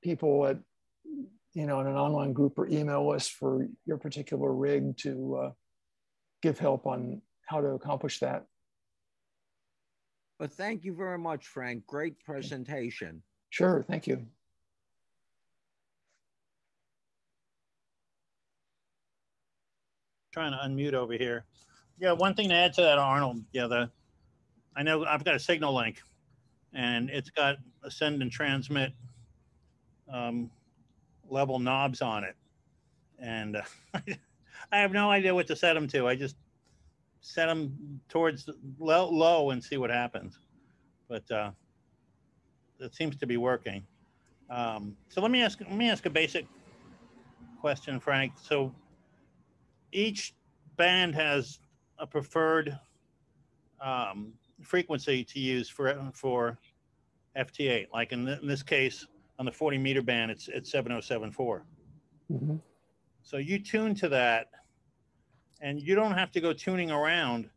people at, in an online group or email list for your particular rig to give help on how to accomplish that. But thank you very much, Frank. Great presentation. Sure, thank you. Trying to unmute over here. Yeah, one thing to add to that, Arnold. Yeah, I know I've got a signal link, and it's got a send and transmit level knobs on it, and I have no idea what to set them to. I just set them towards low and see what happens. But it seems to be working. So let me ask a basic question, Frank. So each band has a preferred frequency to use for FT8. Like in this case, on the 40 meter band, it's 7074. Mm-hmm. So you tune to that, and you don't have to go tuning around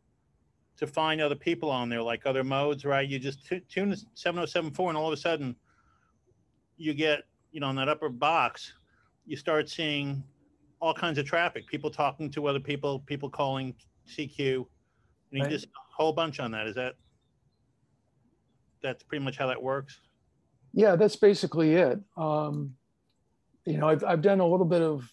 to find other people on there, like other modes, right? You just tune the 7074, and all of a sudden you get, on that upper box, you start seeing all kinds of traffic, people talking to other people, people calling CQ, and you Right. just a whole bunch on that. That's pretty much how that works? Yeah, that's basically it. I've done a little bit of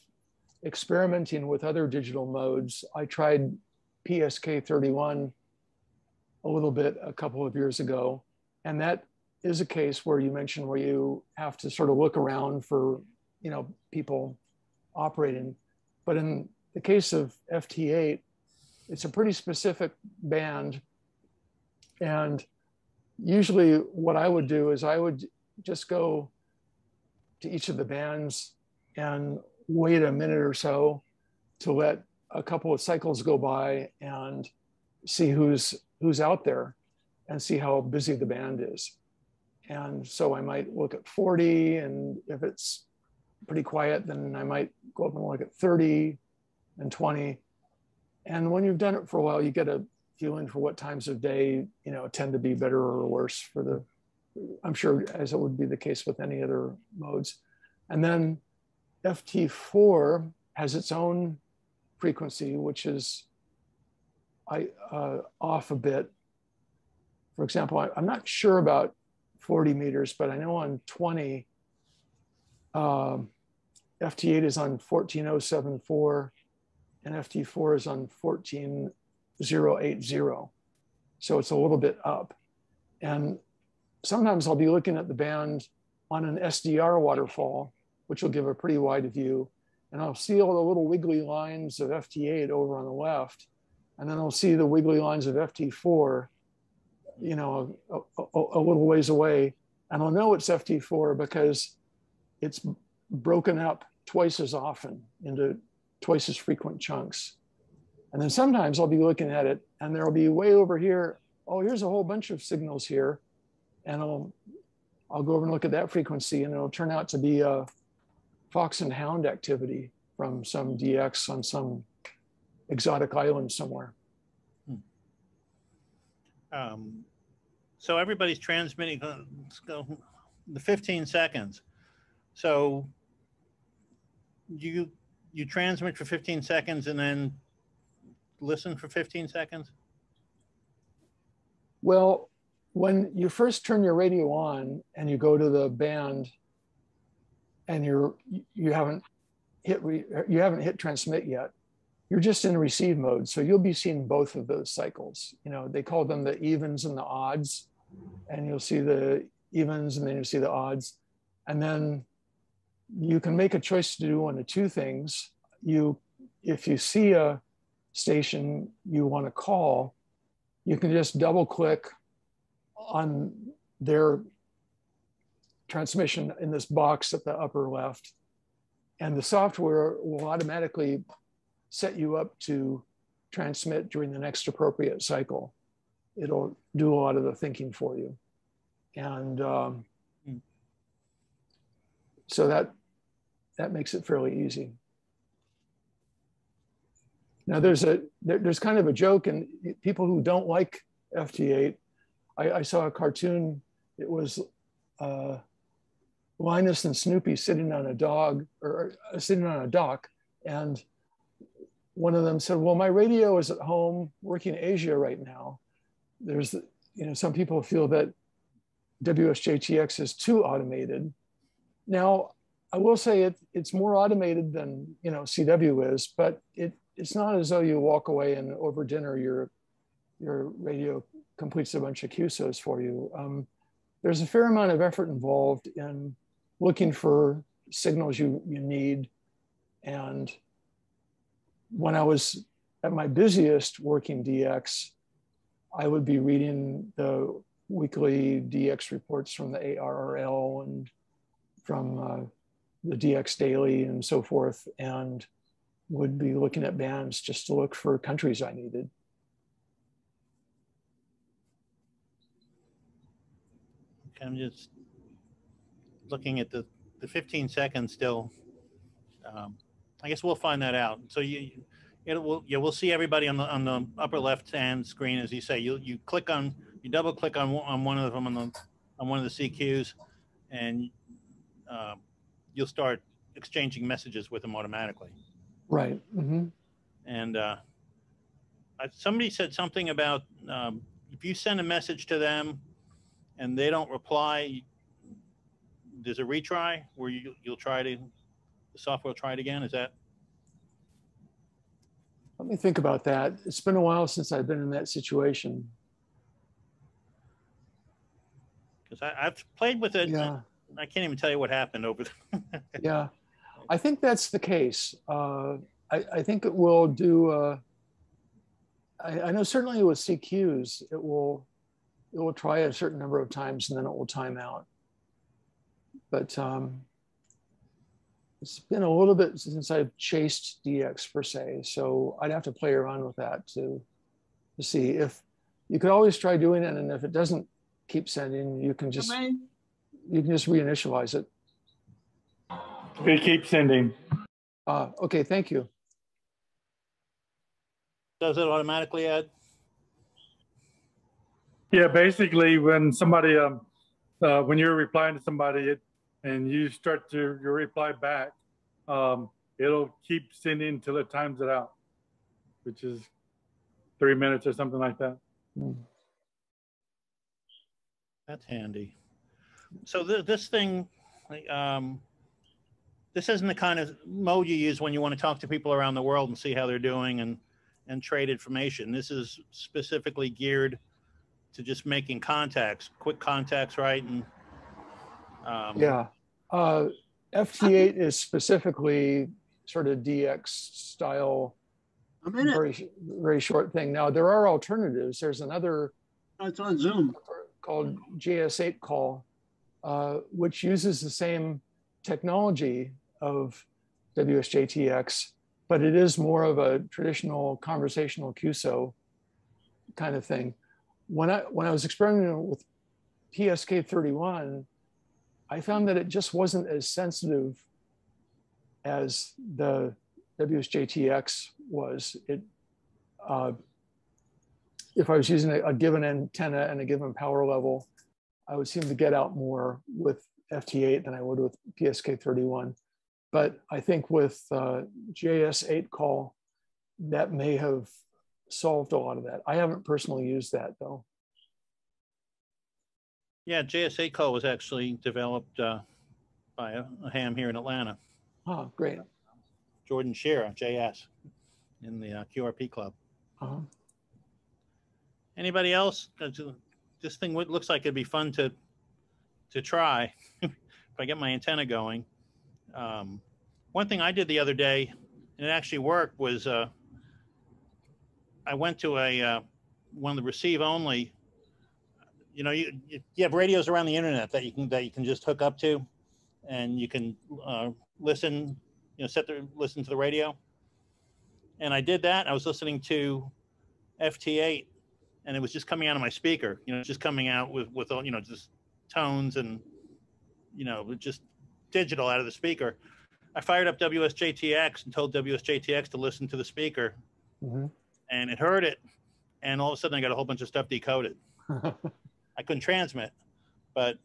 experimenting with other digital modes. I tried PSK31 a little bit a couple of years ago, and that is a case where you mentioned where you have to sort of look around for, people operating. But in the case of FT8, it's a pretty specific band. And usually what I would do is I would just go to each of the bands and wait a minute or so to let a couple of cycles go by and see who's out there and see how busy the band is. And so I might look at 40, and if it's pretty quiet, then I might go up and look at 30. and 20. And when you've done it for a while, you get a feeling for what times of day, tend to be better or worse for the, I'm sure as it would be the case with any other modes. And then FT4 has its own frequency, which is off a bit. For example, I'm not sure about 40 meters, but I know on 20, FT8 is on 14074 and FT4 is on 14080. So it's a little bit up. And sometimes I'll be looking at the band on an SDR waterfall, which will give a pretty wide view. And I'll see all the little wiggly lines of FT8 over on the left. And then I'll see the wiggly lines of FT4, a little ways away. And I'll know it's FT4 because it's broken up twice as often into twice as frequent chunks. And then sometimes I'll be looking at it and there'll be way over here, oh, here's a whole bunch of signals here. And I'll go over and look at that frequency and it'll turn out to be a Fox-and-Hound activity from some DX on some exotic island somewhere. So everybody's transmitting, let's go, the 15 seconds. So you transmit for 15 seconds and then listen for 15 seconds? Well, when you first turn your radio on and you go to the band and you haven't hit transmit yet, you're just in receive mode. So you'll be seeing both of those cycles. They call them the evens and the odds, and you'll see the evens and then you'll see the odds. And then you can make a choice to do one of two things. If you see a station you want to call, you can just double click on their transmission in this box at the upper left, and the software will automatically set you up to transmit during the next appropriate cycle. It'll do a lot of the thinking for you. And so that makes it fairly easy. Now there's kind of a joke, and people who don't like FT8, I saw a cartoon. It was Linus and Snoopy sitting on a dock, and one of them said, well, my radio is at home working Asia right now. There's, some people feel that WSJTX is too automated. Now, I will say it's more automated than, CW is, but it's not as though you walk away and over dinner, your radio completes a bunch of QSOs for you. There's a fair amount of effort involved in looking for signals you need. And when I was at my busiest working DX, I would be reading the weekly DX reports from the ARRL and from the DX Daily and so forth, and would be looking at bands just to look for countries I needed. Okay, I'm just looking at the 15 seconds still. I guess we'll find that out. So we'll see everybody on the upper left-hand screen, as you say. You double click on one of them on one of the CQs, and you'll start exchanging messages with them automatically. Right. Mm-hmm. And somebody said something about if you send a message to them and they don't reply, there's a retry where the software will try it again. Is that? Let me think about that. It's been a while since I've been in that situation. Because I've played with it. Yeah. I can't even tell you what happened over there. Yeah, I think that's the case. I think it will do. I know certainly with CQs, it will try a certain number of times and then it will time out. But it's been a little bit since I've chased DX per se, so I'd have to play around with that to see if you could always try doing it, and if it doesn't keep sending, you can just reinitialize it. It keeps sending. Okay, thank you. does it automatically, Ed? Yeah, basically when somebody, when you're replying to somebody and you start your reply back, it'll keep sending until it times it out, which is 3 minutes or something like that. That's handy. So this thing, this isn't the kind of mode you use when you want to talk to people around the world and see how they're doing and trade information. This is specifically geared to just making contacts, quick contacts, right? And yeah, FT8 is specifically sort of DX style, very short thing. Now there are alternatives. There's another. Oh, it's on Zoom. Called JS8 call, which uses the same technology of WSJTX, but it is more of a traditional conversational QSO kind of thing. When I was experimenting with PSK31, I found that it just wasn't as sensitive as the WSJTX was. If I was using a given antenna and a given power level, I would seem to get out more with FT8 than I would with PSK31. But I think with JS8 call, that may have solved a lot of that. I haven't personally used that though. Yeah, JS8 call was actually developed by a ham here in Atlanta. Oh, great. Jordan Shearer, JS, in the QRP club. Anybody else? This thing looks like it'd be fun to try if I get my antenna going. One thing I did the other day, and it actually worked, was I went to one of the receive only. You know, you have radios around the internet that you can just hook up to, and you can listen. You know, listen to the radio. And I did that. I was listening to FT8. And it was just coming out of my speaker, you know, just coming out with all, you know, just tones and, you know, just digital out of the speaker. I fired up WSJTX and told WSJTX to listen to the speaker, and it heard it. And all of a sudden I got a whole bunch of stuff decoded. I couldn't transmit, but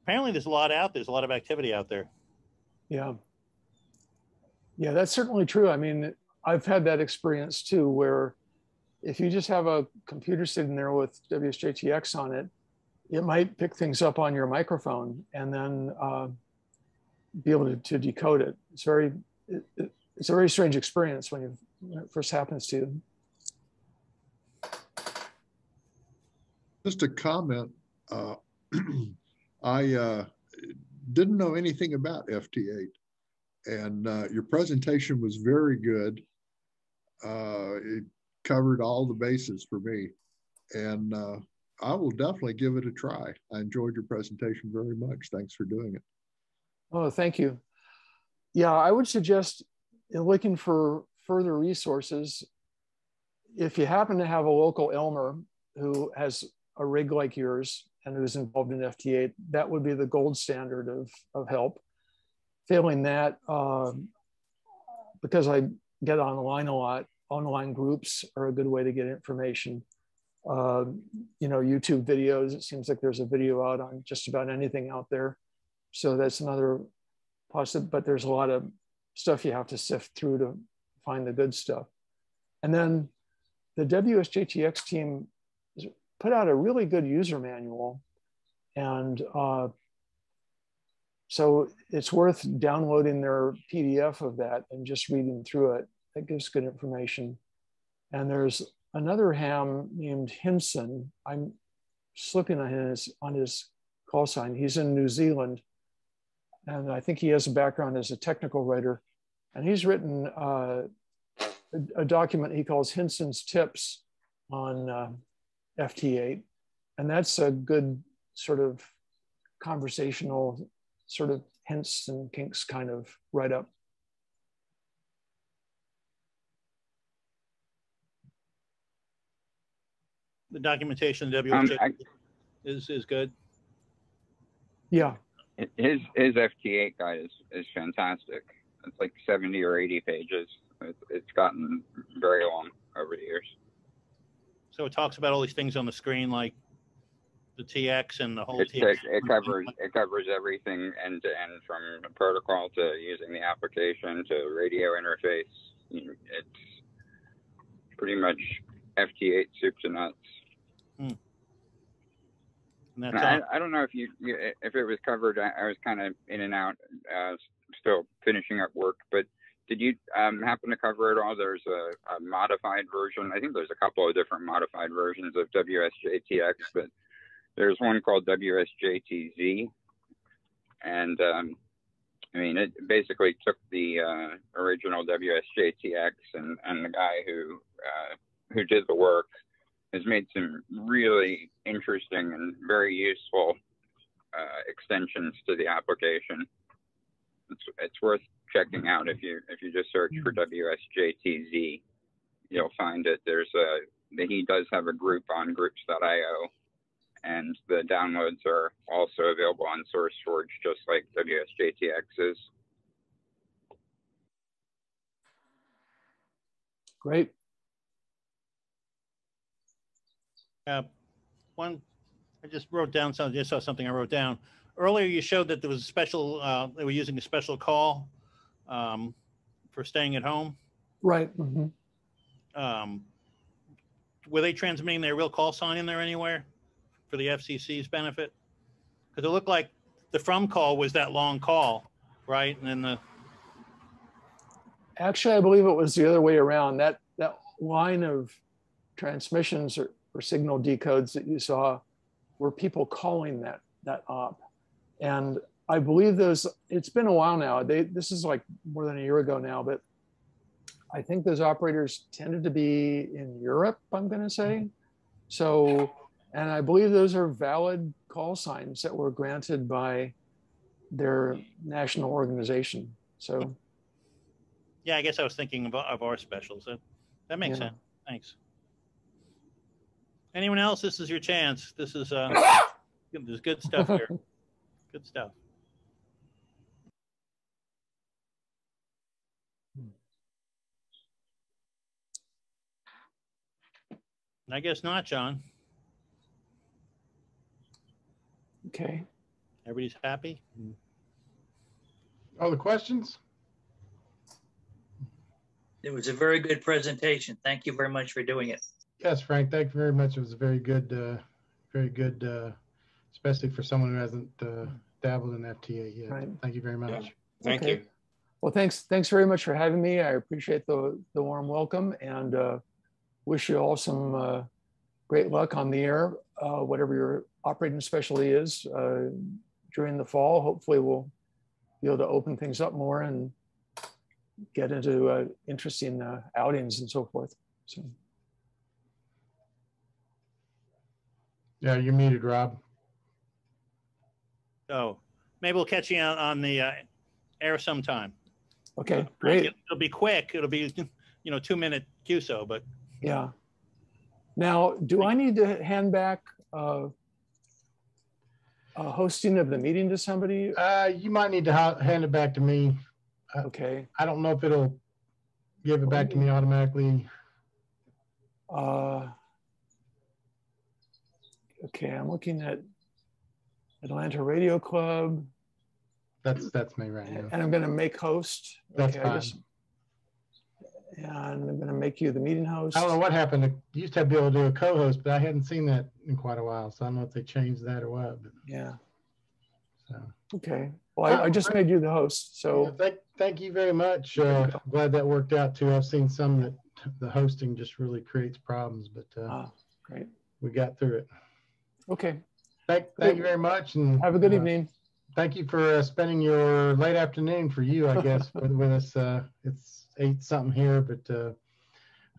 apparently there's a lot out there. There's a lot of activity out there. Yeah. Yeah, that's certainly true. I mean, I've had that experience too, where if you just have a computer sitting there with WSJTX on it, it might pick things up on your microphone and then be able to decode it. It's a very strange experience when it first happens to you. Just a comment. I didn't know anything about FT8, and your presentation was very good. It covered all the bases for me, and I will definitely give it a try. I enjoyed your presentation very much. Thanks for doing it. Oh, thank you. Yeah, I would suggest looking for further resources. If you happen to have a local Elmer who has a rig like yours and who's involved in FT8, that would be the gold standard of help. Failing that, because I get online a lot, online groups are a good way to get information. You know, YouTube videos, it seems like there's a video out on just about anything out there. So that's another possible, but there's a lot of stuff you have to sift through to find the good stuff. And then the WSJTX team put out a really good user manual. And so it's worth downloading their PDF of that and just reading through it. That gives good information. And there's another ham named Hinson. I'm slipping on his call sign. He's in New Zealand. And I think he has a background as a technical writer. And he's written a document he calls Hinson's Tips on FT8. And that's a good sort of conversational sort of hints and kinks kind of write-up. The documentation of WSJ is good. Yeah. His FT8 guide is fantastic. It's like 70 or 80 pages. It's gotten very long. over the years. So it talks about all these things on the screen, like the TX and the whole It covers everything end to end, from protocol to using the application to radio interface. It's pretty much FT8 soup to nuts. And And I don't know if if it was covered. I was kind of in and out, still finishing up work. But did you happen to cover it all? There's a modified version. I think there's a couple of different modified versions of WSJTX, but there's one called WSJTZ, and I mean, it basically took the original WSJTX, and the guy who did the work has made some really interesting and very useful extensions to the application. It's worth checking out. If you just search for WSJTZ, you'll find it. He does have a group on groups.io, and the downloads are also available on SourceForge, just like WSJTX is. Great. One, I just wrote down something. Just saw something I wrote down earlier. You showed that there was a special. They were using a special call for staying at home. Right. Mm-hmm. Were they transmitting their real call sign in there anywhere for the FCC's benefit? Because it looked like the from call was that long call, right? And then Actually, I believe it was the other way around. That line of transmissions or signal decodes that you saw were people calling that op. And I believe it's been a while now. This is like more than a year ago now, but I think those operators tended to be in Europe, I'm going to say. So, and I believe those are valid call signs that were granted by their national organization. So, yeah, I guess I was thinking of our specials. That makes sense. Thanks. Anyone else? This is your chance. This is there's good stuff here. Good stuff. I guess not, John. Okay. Everybody's happy? All the questions? It was a very good presentation. Thank you very much for doing it. Yes, Frank, thank you very much. It was very good, especially for someone who hasn't dabbled in FT8 yet. Right. Thank you very much. Yeah. Thank Okay. you. Well, thanks very much for having me. I appreciate the warm welcome, and wish you all some great luck on the air, whatever your operating specialty is during the fall. Hopefully we'll be able to open things up more and get into interesting outings and so forth. So. Yeah, you're muted, Rob. So maybe we'll catch you on the air sometime. Okay, great. It'll be quick. It'll be 2-minute QSO, but yeah. Now, do I need to hand back hosting of the meeting to somebody? You might need to hand it back to me. Okay. I don't know if it'll give it back to me automatically. Okay, I'm looking at Atlanta Radio Club. That's me right now. And I'm going to make host. That's okay, fine. I guess. And I'm going to make you the meeting host. I don't know what happened. You used to be able to do a co-host, but I hadn't seen that in quite a while. So I don't know if they changed that or what. But, yeah. So. Okay. Well, I just made you the host. So yeah, thank you very much. Glad that worked out too. I've seen some that the hosting just really creates problems, but great. We got through it. Okay. Thank you very much, and have a good evening. Thank you for spending your late afternoon for you, I guess, with us. It's 8-something here, but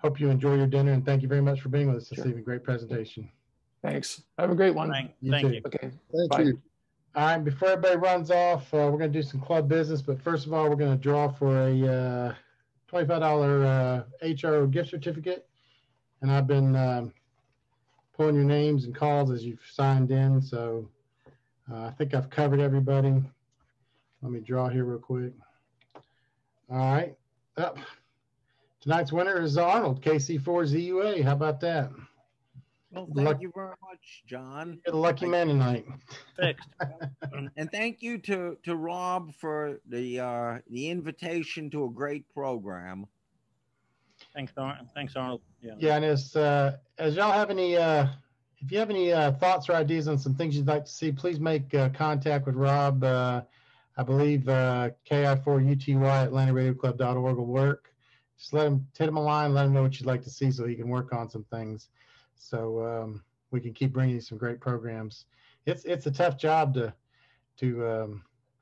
hope you enjoy your dinner, and thank you very much for being with us this evening. Great presentation. Thanks. Have a great one. Thank you. You. Okay. Thank you. All right, before everybody runs off, we're going to do some club business, but first of all, we're going to draw for a $25 HRO gift certificate, and I've been pulling your names and calls as you've signed in, so I think I've covered everybody. Let me draw here real quick. All right. tonight's winner is Arnold, KC4ZUA. How about that? Well, thank you very much, John. You're the lucky man tonight. Fixed. And thank you to Rob for the invitation to a great program. Thanks, Arnold. Yeah. Yeah, and as y'all have any, if you have any thoughts or ideas on some things you'd like to see, please make contact with Rob. I believe KI4UTY at AtlantaRadioClub.org will work. Just hit him a line, let him know what you'd like to see so he can work on some things. So we can keep bringing you some great programs. It's a tough job to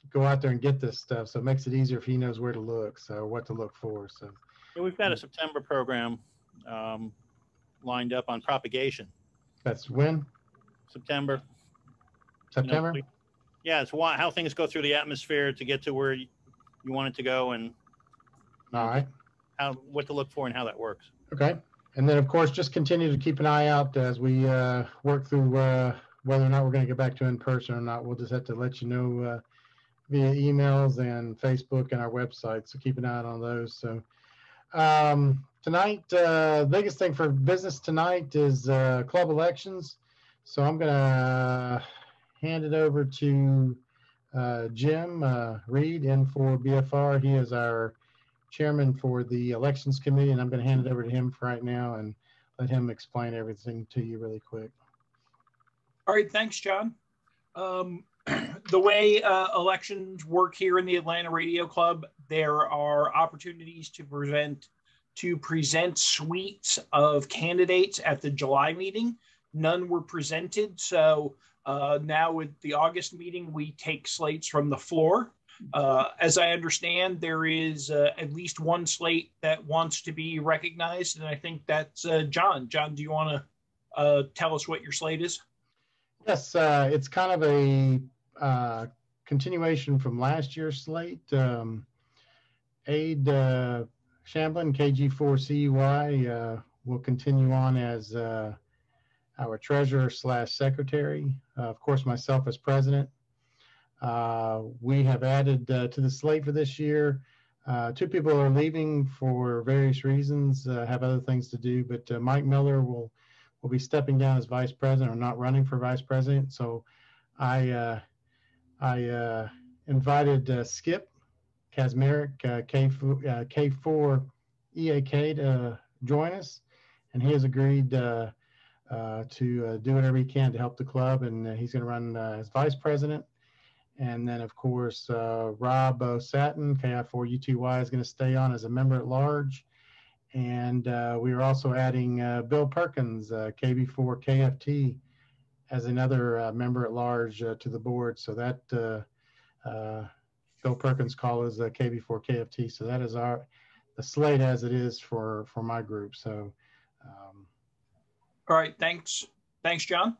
go out there and get this stuff. So it makes it easier if he knows where to look, so what to look for. So Yeah, we've got a September program lined up on propagation. That's when? September. September? You know, yeah, it's how things go through the atmosphere to get to where you want it to go, and all right, what to look for and how that works. Okay. And then, of course, just continue to keep an eye out as we work through whether or not we're going to get back to in person or not. We'll just have to let you know via emails and Facebook and our website. So keep an eye out on those. So tonight, the biggest thing for business tonight is club elections. So I'm going to hand it over to Jim Reed in for BFR. He is our chairman for the elections committee, and I'm going to hand it over to him for right now and let him explain everything to you really quick. All right, thanks, John. The way elections work here in the Atlanta Radio Club, there are opportunities to present suites of candidates at the July meeting. None were presented, so now with the August meeting, we take slates from the floor. As I understand, there is at least one slate that wants to be recognized, and I think that's John. John, do you want to tell us what your slate is? Yes, it's kind of a continuation from last year's slate. Aid Shamblin, KG4CUY, will continue on as our treasurer/secretary. Of course, myself as president. We have added to the slate for this year. 2 people are leaving for various reasons, have other things to do, but Mike Miller will be stepping down as vice president or not running for vice president. So I invited Skip Kazmarek, K4 EAK to join us, and he has agreed to do whatever he can to help the club, and he's going to run as vice president. And then, of course, Rob Satin, KI4UTY, is going to stay on as a member at large. And we are also adding Bill Perkins, KB4KFT, as another member at large to the board. So that Bill Perkins' call is KB4KFT. So that is the slate as it is for my group. So, all right, thanks, John.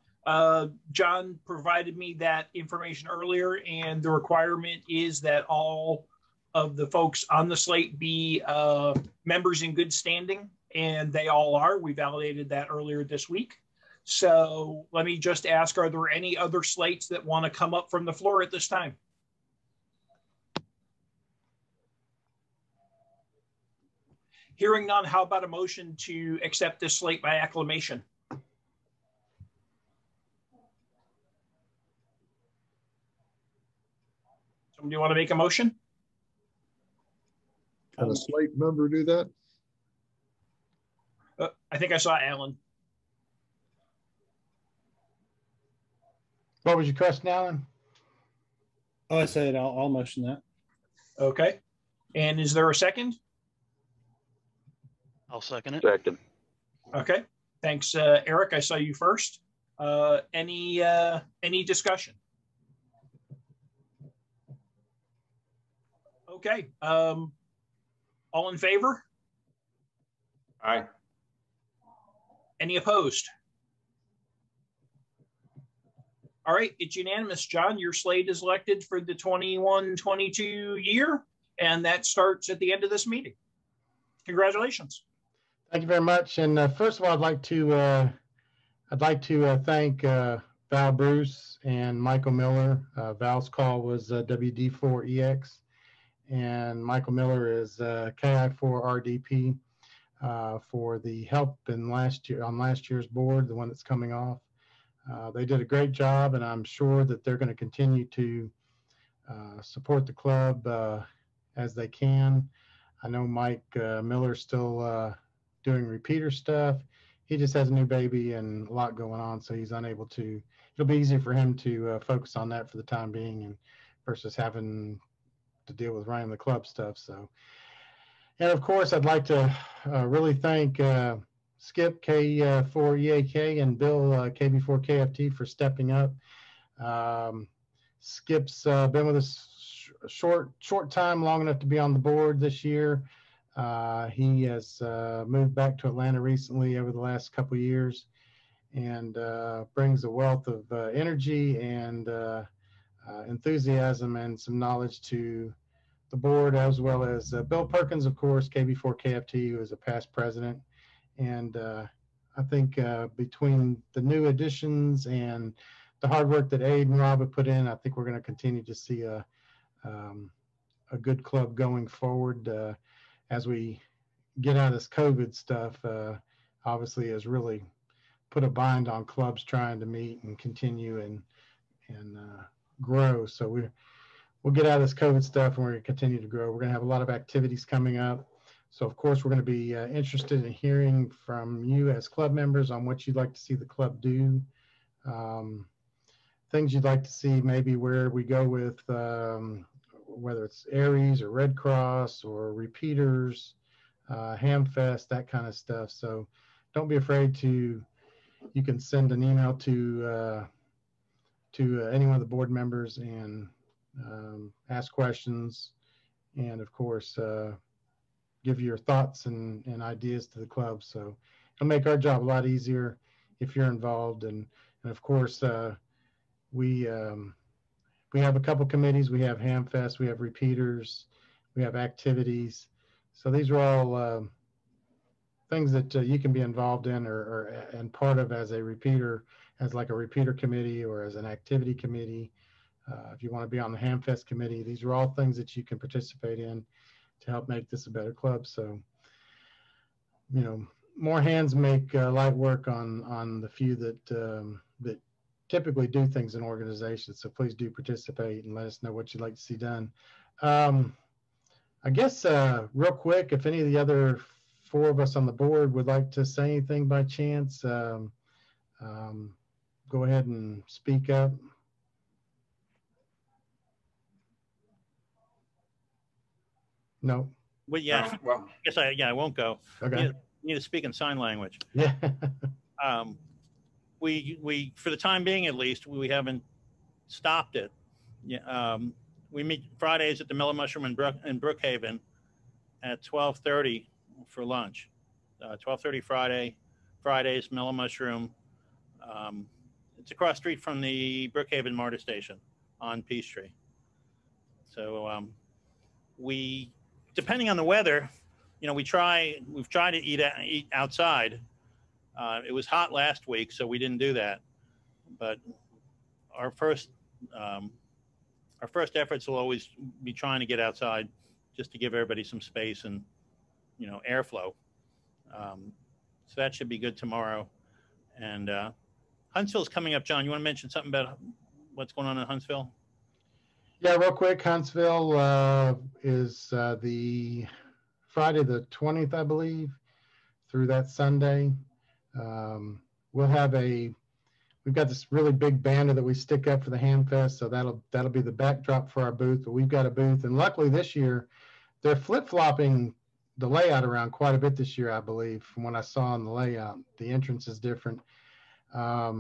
John provided me that information earlier, and the requirement is that all of the folks on the slate be members in good standing, and they all are. We validated that earlier this week. So let me just ask, are there any other slates that want to come up from the floor at this time? Hearing none, how about a motion to accept this slate by acclamation? Somebody want to make a motion? Can a slate member do that? I think I saw Alan. what was your question, Alan? Oh, I said I'll motion that. Okay. And is there a second? I'll second it. Second. Okay. Thanks, Eric. I saw you first. Any discussion? Okay. All in favor? Aye. Any opposed? All right, it's unanimous, John. Your slate is elected for the 21-22 year, and that starts at the end of this meeting. Congratulations. Thank you very much. And first of all, I'd like to thank Val Bruce and Michael Miller. Val's call was WD4EX, and Michael Miller is KI4RDP. for the help in last year's board, the one that's coming off. They did a great job, and I'm sure that they're going to continue to support the club as they can. I know Mike Miller's still doing repeater stuff. He just has a new baby and a lot going on, so he's unable to. It'll be easier for him to focus on that for the time being, and versus having to deal with running the club stuff. So, and of course, I'd like to really thank Skip K4EAK and Bill KB4KFT for stepping up. Skip's been with us short time, long enough to be on the board this year. He has moved back to Atlanta recently over the last couple of years, and brings a wealth of energy and enthusiasm and some knowledge to the board, as well as Bill Perkins, of course, KB4KFT, who is a past president. And I think between the new additions and the hard work that Aid and Rob have put in, I think we're going to continue to see a good club going forward. As we get out of this COVID stuff, obviously has really put a bind on clubs trying to meet and continue and grow. So we'll get out of this COVID stuff, and we're going to continue to grow. We're going to have a lot of activities coming up. So of course, we're going to be interested in hearing from you as club members on what you'd like to see the club do. Things you'd like to see, maybe where we go with whether it's Aries or Red Cross or repeaters, Hamfest, that kind of stuff. So don't be afraid to, you can send an email to any one of the board members and ask questions, and of course give your thoughts and ideas to the club. So it'll make our job a lot easier if you're involved. And of course we have a couple committees. We have Hamfest, we have repeaters, we have activities. So these are all things that you can be involved in and part of as a repeater, as like a repeater committee or as an activity committee. If you want to be on the Hamfest committee, these are all things that you can participate in to help make this a better club. So, you know, more hands make light work on the few that typically do things in organizations. So please do participate and let us know what you'd like to see done. I guess real quick, if any of the other four of us on the board would like to say anything by chance, go ahead and speak up. No. Well, yeah. Well, I guess I won't go. Okay. You need to speak in sign language. Yeah. We for the time being at least, we haven't stopped it. Yeah. We meet Fridays at the Mellow Mushroom in Brookhaven at 12:30 for lunch. 12:30 Fridays, Mellow Mushroom. It's across the street from the Brookhaven MARTA station on Peachtree. So we, depending on the weather, you know, we've tried to eat outside. It was hot last week, so we didn't do that. But our first efforts will always be trying to get outside, just to give everybody some space and, you know, airflow. So that should be good tomorrow. And Huntsville's coming up. John, you want to mention something about what's going on in Huntsville? Yeah, real quick. Huntsville is the Friday the 20th, I believe, through that Sunday. We've got this really big banner that we stick up for the Hamfest, so that'll be the backdrop for our booth. But we've got a booth, and luckily this year they're flip-flopping the layout around quite a bit this year, I believe, from what I saw in the layout. The entrance is different. I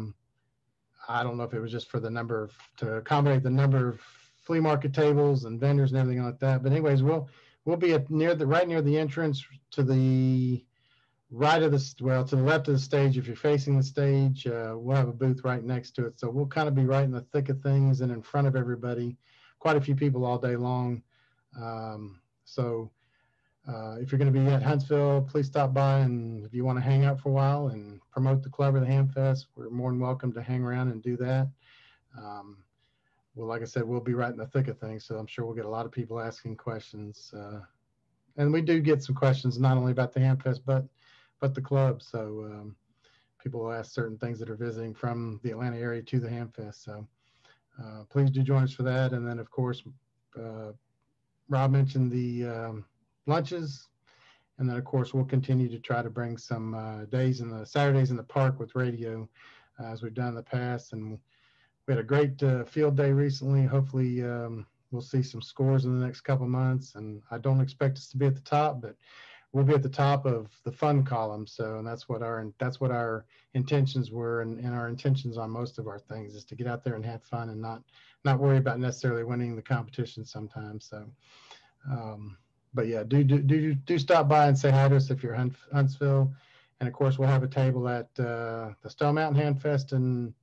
don't know if it was just for to accommodate the number of flea market tables and vendors and everything like that. But anyways, we'll be right near the entrance to the right of to the left of the stage. If you're facing the stage, we'll have a booth right next to it. So we'll kind of be right in the thick of things and in front of everybody, quite a few people all day long. If you're going to be at Huntsville, please stop by, and if you want to hang out for a while and promote the club or the Hamfest, we're more than welcome to hang around and do that. Well, like I said, we'll be right in the thick of things, so I'm sure we'll get a lot of people asking questions and we do get some questions not only about the Hamfest but the club. So people will ask certain things that are visiting from the Atlanta area to the Hamfest. So please do join us for that. And then of course, Rob mentioned the lunches. And then, of course, we'll continue to try to bring some days in the Saturdays in the park with radio, as we've done in the past. And we had a great field day recently. Hopefully, we'll see some scores in the next couple of months. And I don't expect us to be at the top, but we'll be at the top of the fun column. So, and that's what our intentions were, and our intentions on most of our things is to get out there and have fun and not worry about necessarily winning the competition sometimes. So. But yeah, do stop by and say hi to us if you're in Huntsville. And of course, we'll have a table at the Stone Mountain Handfest in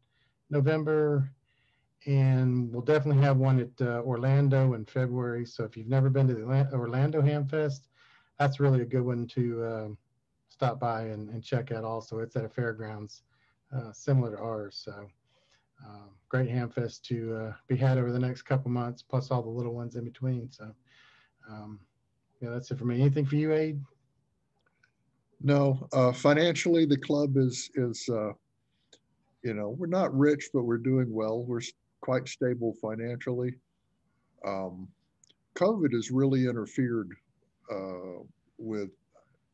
November. And we'll definitely have one at Orlando in February. So if you've never been to the Orlando Handfest, that's really a good one to stop by and check out also. It's at a fairgrounds similar to ours. So great Handfest to be had over the next couple months, plus all the little ones in between. So yeah, that's it for me. Anything for you, Aid? No, financially, the club is you know, we're not rich, but we're doing well. We're quite stable financially. COVID has really interfered with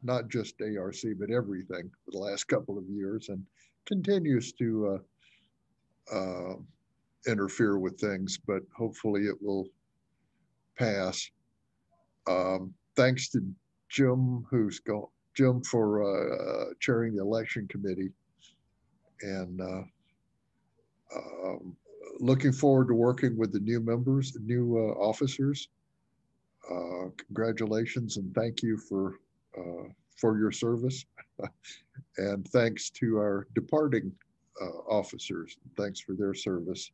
not just ARC, but everything for the last couple of years, and continues to interfere with things, but hopefully it will pass. Thanks to Jim, Jim for chairing the election committee, and looking forward to working with the new members, the new officers. Congratulations and thank you for your service. And thanks to our departing officers. Thanks for their service.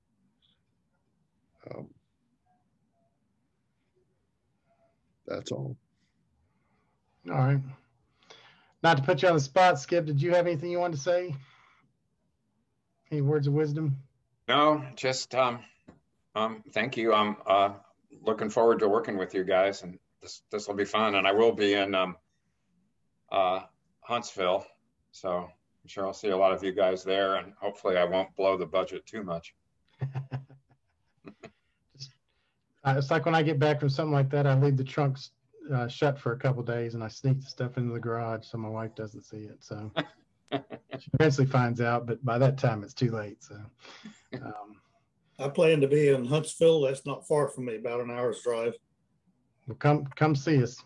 That's all. All right. Not to put you on the spot, Skip, did you have anything you wanted to say? Any words of wisdom? No, just thank you. I'm looking forward to working with you guys, and this will be fun. And I will be in Huntsville, so I'm sure I'll see a lot of you guys there, and hopefully I won't blow the budget too much. It's like when I get back from something like that, I leave the trunks shut for a couple of days, and I sneak the stuff into the garage so my wife doesn't see it. So she eventually finds out, but by that time it's too late. So I plan to be in Huntsville. That's not far from me, about an hour's drive. Well, come see us.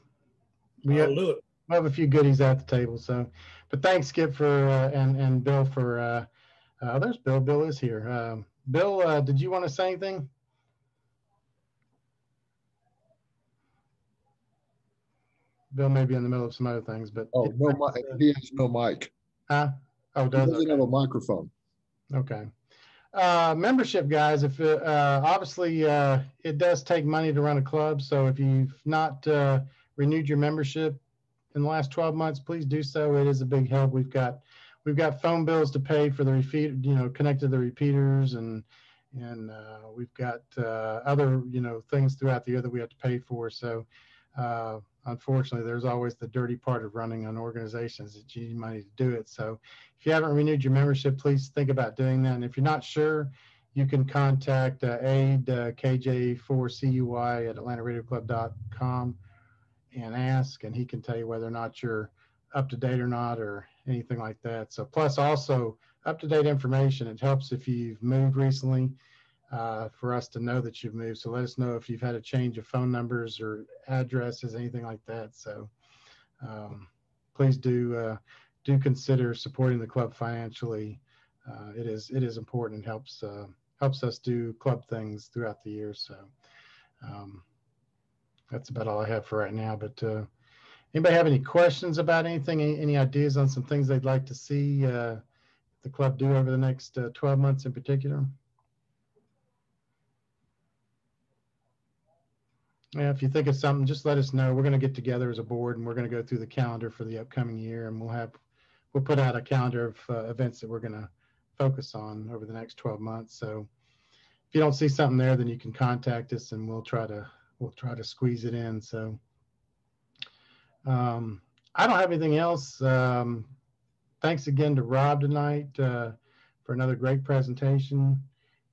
I'll do it. We have a few goodies at the table. So, but thanks, Skip, for and Bill for. There's Bill. Bill is here. Bill, did you want to say anything? Bill may be in the middle of some other things, but no, he has no mic. Huh? Oh, he doesn't have a microphone. Okay. Membership, guys. If obviously it does take money to run a club, so if you've not renewed your membership in the last 12 months, please do so. It is a big help. We've got phone bills to pay for the repeat, connected to the repeaters, and we've got other things throughout the year that we have to pay for. So. Unfortunately, there's always the dirty part of running an organization is that you need money to do it. So if you haven't renewed your membership, please think about doing that. And if you're not sure, you can contact Aid, KJ4CUY at AtlantaRadioClub.com and ask, and he can tell you whether or not you're up to date or not or anything like that. So plus also up-to-date information. It helps if you've moved recently. For us to know that you've moved. So let us know if you've had a change of phone numbers or addresses, anything like that. So please do consider supporting the club financially. It is important. It helps us do club things throughout the year. So that's about all I have for right now. But anybody have any questions about anything? Any ideas on some things they'd like to see the club do over the next 12 months in particular? Yeah, if you think of something, just let us know. We're going to get together as a board, and we're going to go through the calendar for the upcoming year, and we'll put out a calendar of events that we're going to focus on over the next 12 months. So if you don't see something there, then you can contact us, and we'll try to squeeze it in. So I don't have anything else. Thanks again to Rob tonight for another great presentation.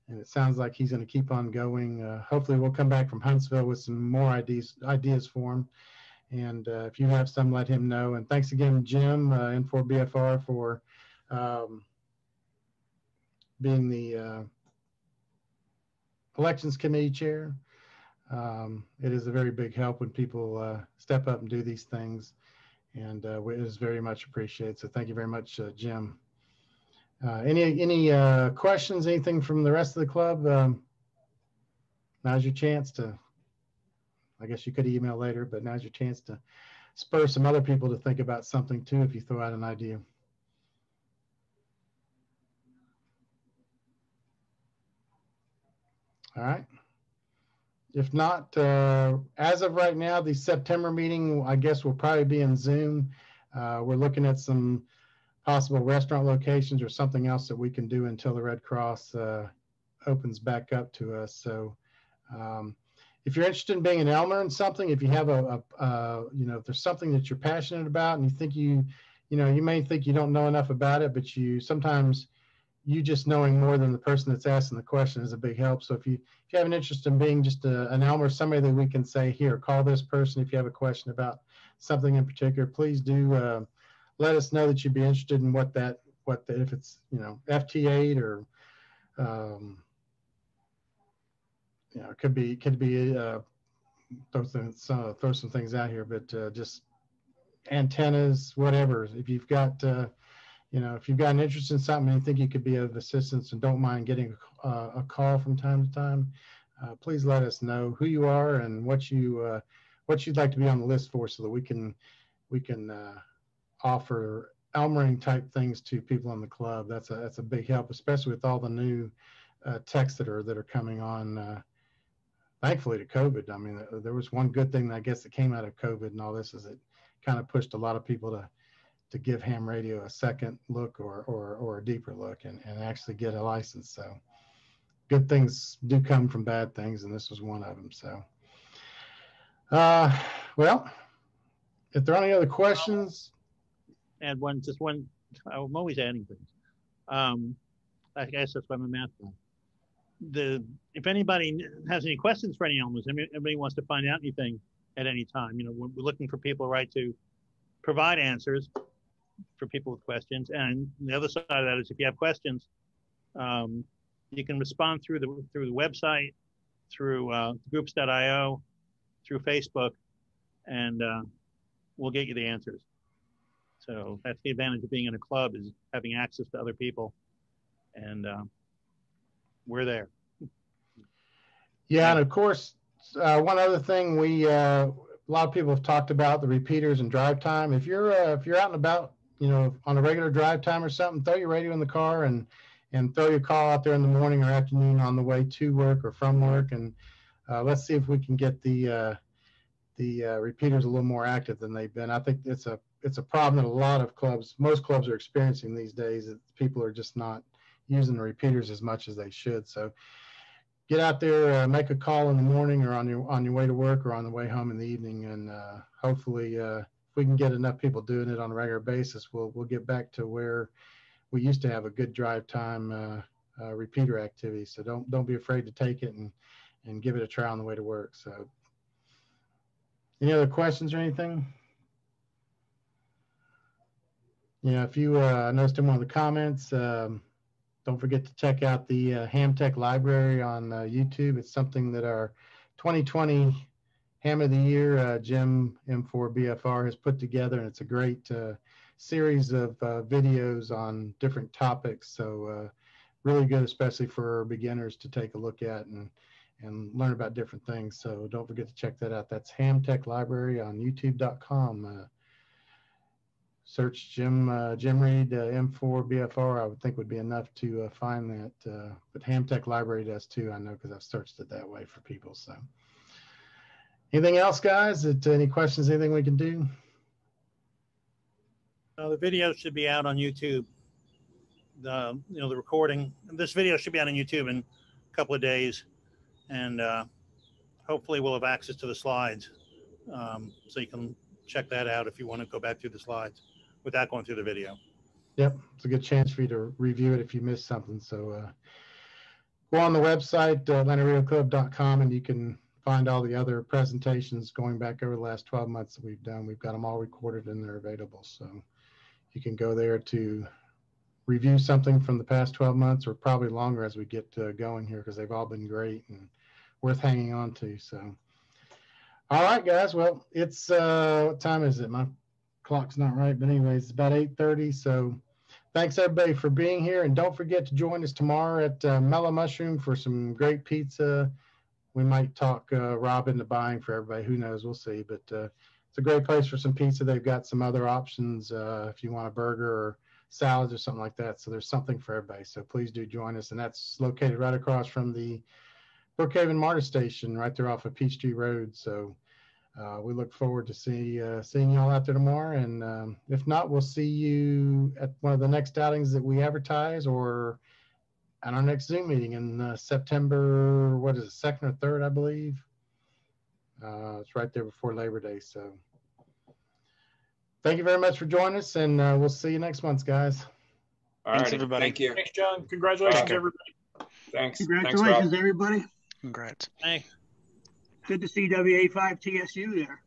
And it sounds like he's going to keep on going. Hopefully we'll come back from Huntsville with some more ideas for him. And if you have some, let him know. And thanks again, Jim, N4BFR, for being the elections committee chair. It is a very big help when people step up and do these things. And it is very much appreciated. So thank you very much, Jim. Any questions, anything from the rest of the club? Now's your chance to, I guess you could email later, but now's your chance to spur some other people to think about something too if you throw out an idea. All right. If not, as of right now, the September meeting, I guess, will probably be in Zoom. We're looking at some possible restaurant locations or something else that we can do until the Red Cross opens back up to us. So if you're interested in being an Elmer in something, if you have if there's something that you're passionate about and you think you may think you don't know enough about it, but sometimes you just knowing more than the person that's asking the question is a big help. So if you have an interest in being just an Elmer, somebody that we can say, here, call this person if you have a question about something in particular, please do let us know that you'd be interested in if it's, FT8 or, it could be throw some things out here, but just antennas, whatever. If you've got, if you've got an interest in something and you think you could be of assistance and don't mind getting a call from time to time, please let us know who you are and what you'd like to be on the list for, so that we can offer Elmering type things to people in the club. That's a big help, especially with all the new techs that are coming on. Thankfully to COVID. I mean, there was one good thing that I guess that came out of COVID and all this is it kind of pushed a lot of people to give ham radio a second look or a deeper look and actually get a license. So good things do come from bad things, and this was one of them. So, well, if there are any other questions. Add one. I'm always adding things. I guess that's why I'm a math guy. If anybody has any questions for any Elmers, anybody wants to find out anything at any time, we're looking for people, right, to provide answers for people with questions. And the other side of that is if you have questions, you can respond through the website, through groups.io, through Facebook, and we'll get you the answers. So that's the advantage of being in a club, is having access to other people, and we're there. Yeah, and of course, one other thing a lot of people have talked about the repeaters and drive time. If you're out and about, on a regular drive time or something, throw your radio in the car and throw your call out there in the morning or afternoon on the way to work or from work, and let's see if we can get the repeaters a little more active than they've been. I think it's a problem that a lot of clubs, most clubs, are experiencing these days. That people are just not using the repeaters as much as they should. So get out there, make a call in the morning or on your way to work or on the way home in the evening, and hopefully if we can get enough people doing it on a regular basis, we'll get back to where we used to have a good drive time repeater activity. So don't be afraid to take it and give it a try on the way to work. So any other questions or anything? If you noticed in one of the comments, don't forget to check out the Hamtech library on YouTube. It's something that our 2020 Ham of the Year, Jim M4BFR, has put together, and it's a great series of videos on different topics. So really good, especially for beginners to take a look at and learn about different things. So don't forget to check that out. That's Hamtech Library on youtube.com. Search Jim Reed M4BFR, I would think would be enough to find that. But Hamtech Library does too, I know, because I've searched it that way for people. So anything else, guys? Any questions, anything we can do? The video should be out on YouTube. The recording, this video should be out on YouTube in a couple of days, and hopefully we'll have access to the slides, so you can check that out if you want to go back through the slides without going through the video. Yep, it's a good chance for you to review it if you missed something. So go on the website, AtlantaRadioClub.com, and you can find all the other presentations going back over the last 12 months that we've done. We've got them all recorded and they're available. So you can go there to review something from the past 12 months or probably longer as we get going here, because they've all been great and worth hanging on to. So, all right, guys. Well, it's, what time is it? My clock's not right, but anyways, it's about 8:30. So thanks everybody for being here. And don't forget to join us tomorrow at Mellow Mushroom for some great pizza. We might talk Rob into buying for everybody. Who knows? We'll see. But it's a great place for some pizza. They've got some other options if you want a burger or salads or something like that. So there's something for everybody. So please do join us. And that's located right across from the Brookhaven MARTA station, right there off of Peachtree Road. So we look forward to seeing you all out there tomorrow. And if not, we'll see you at one of the next outings that we advertise or at our next Zoom meeting in September, what is it, 2nd or 3rd, I believe. It's right there before Labor Day. So thank you very much for joining us, and we'll see you next month, guys. All right, everybody. Thank you. Thanks, John. Congratulations, everybody. Thanks. Congratulations, Thanks, everybody. Congrats. Hey. Good to see WA5 TSU there.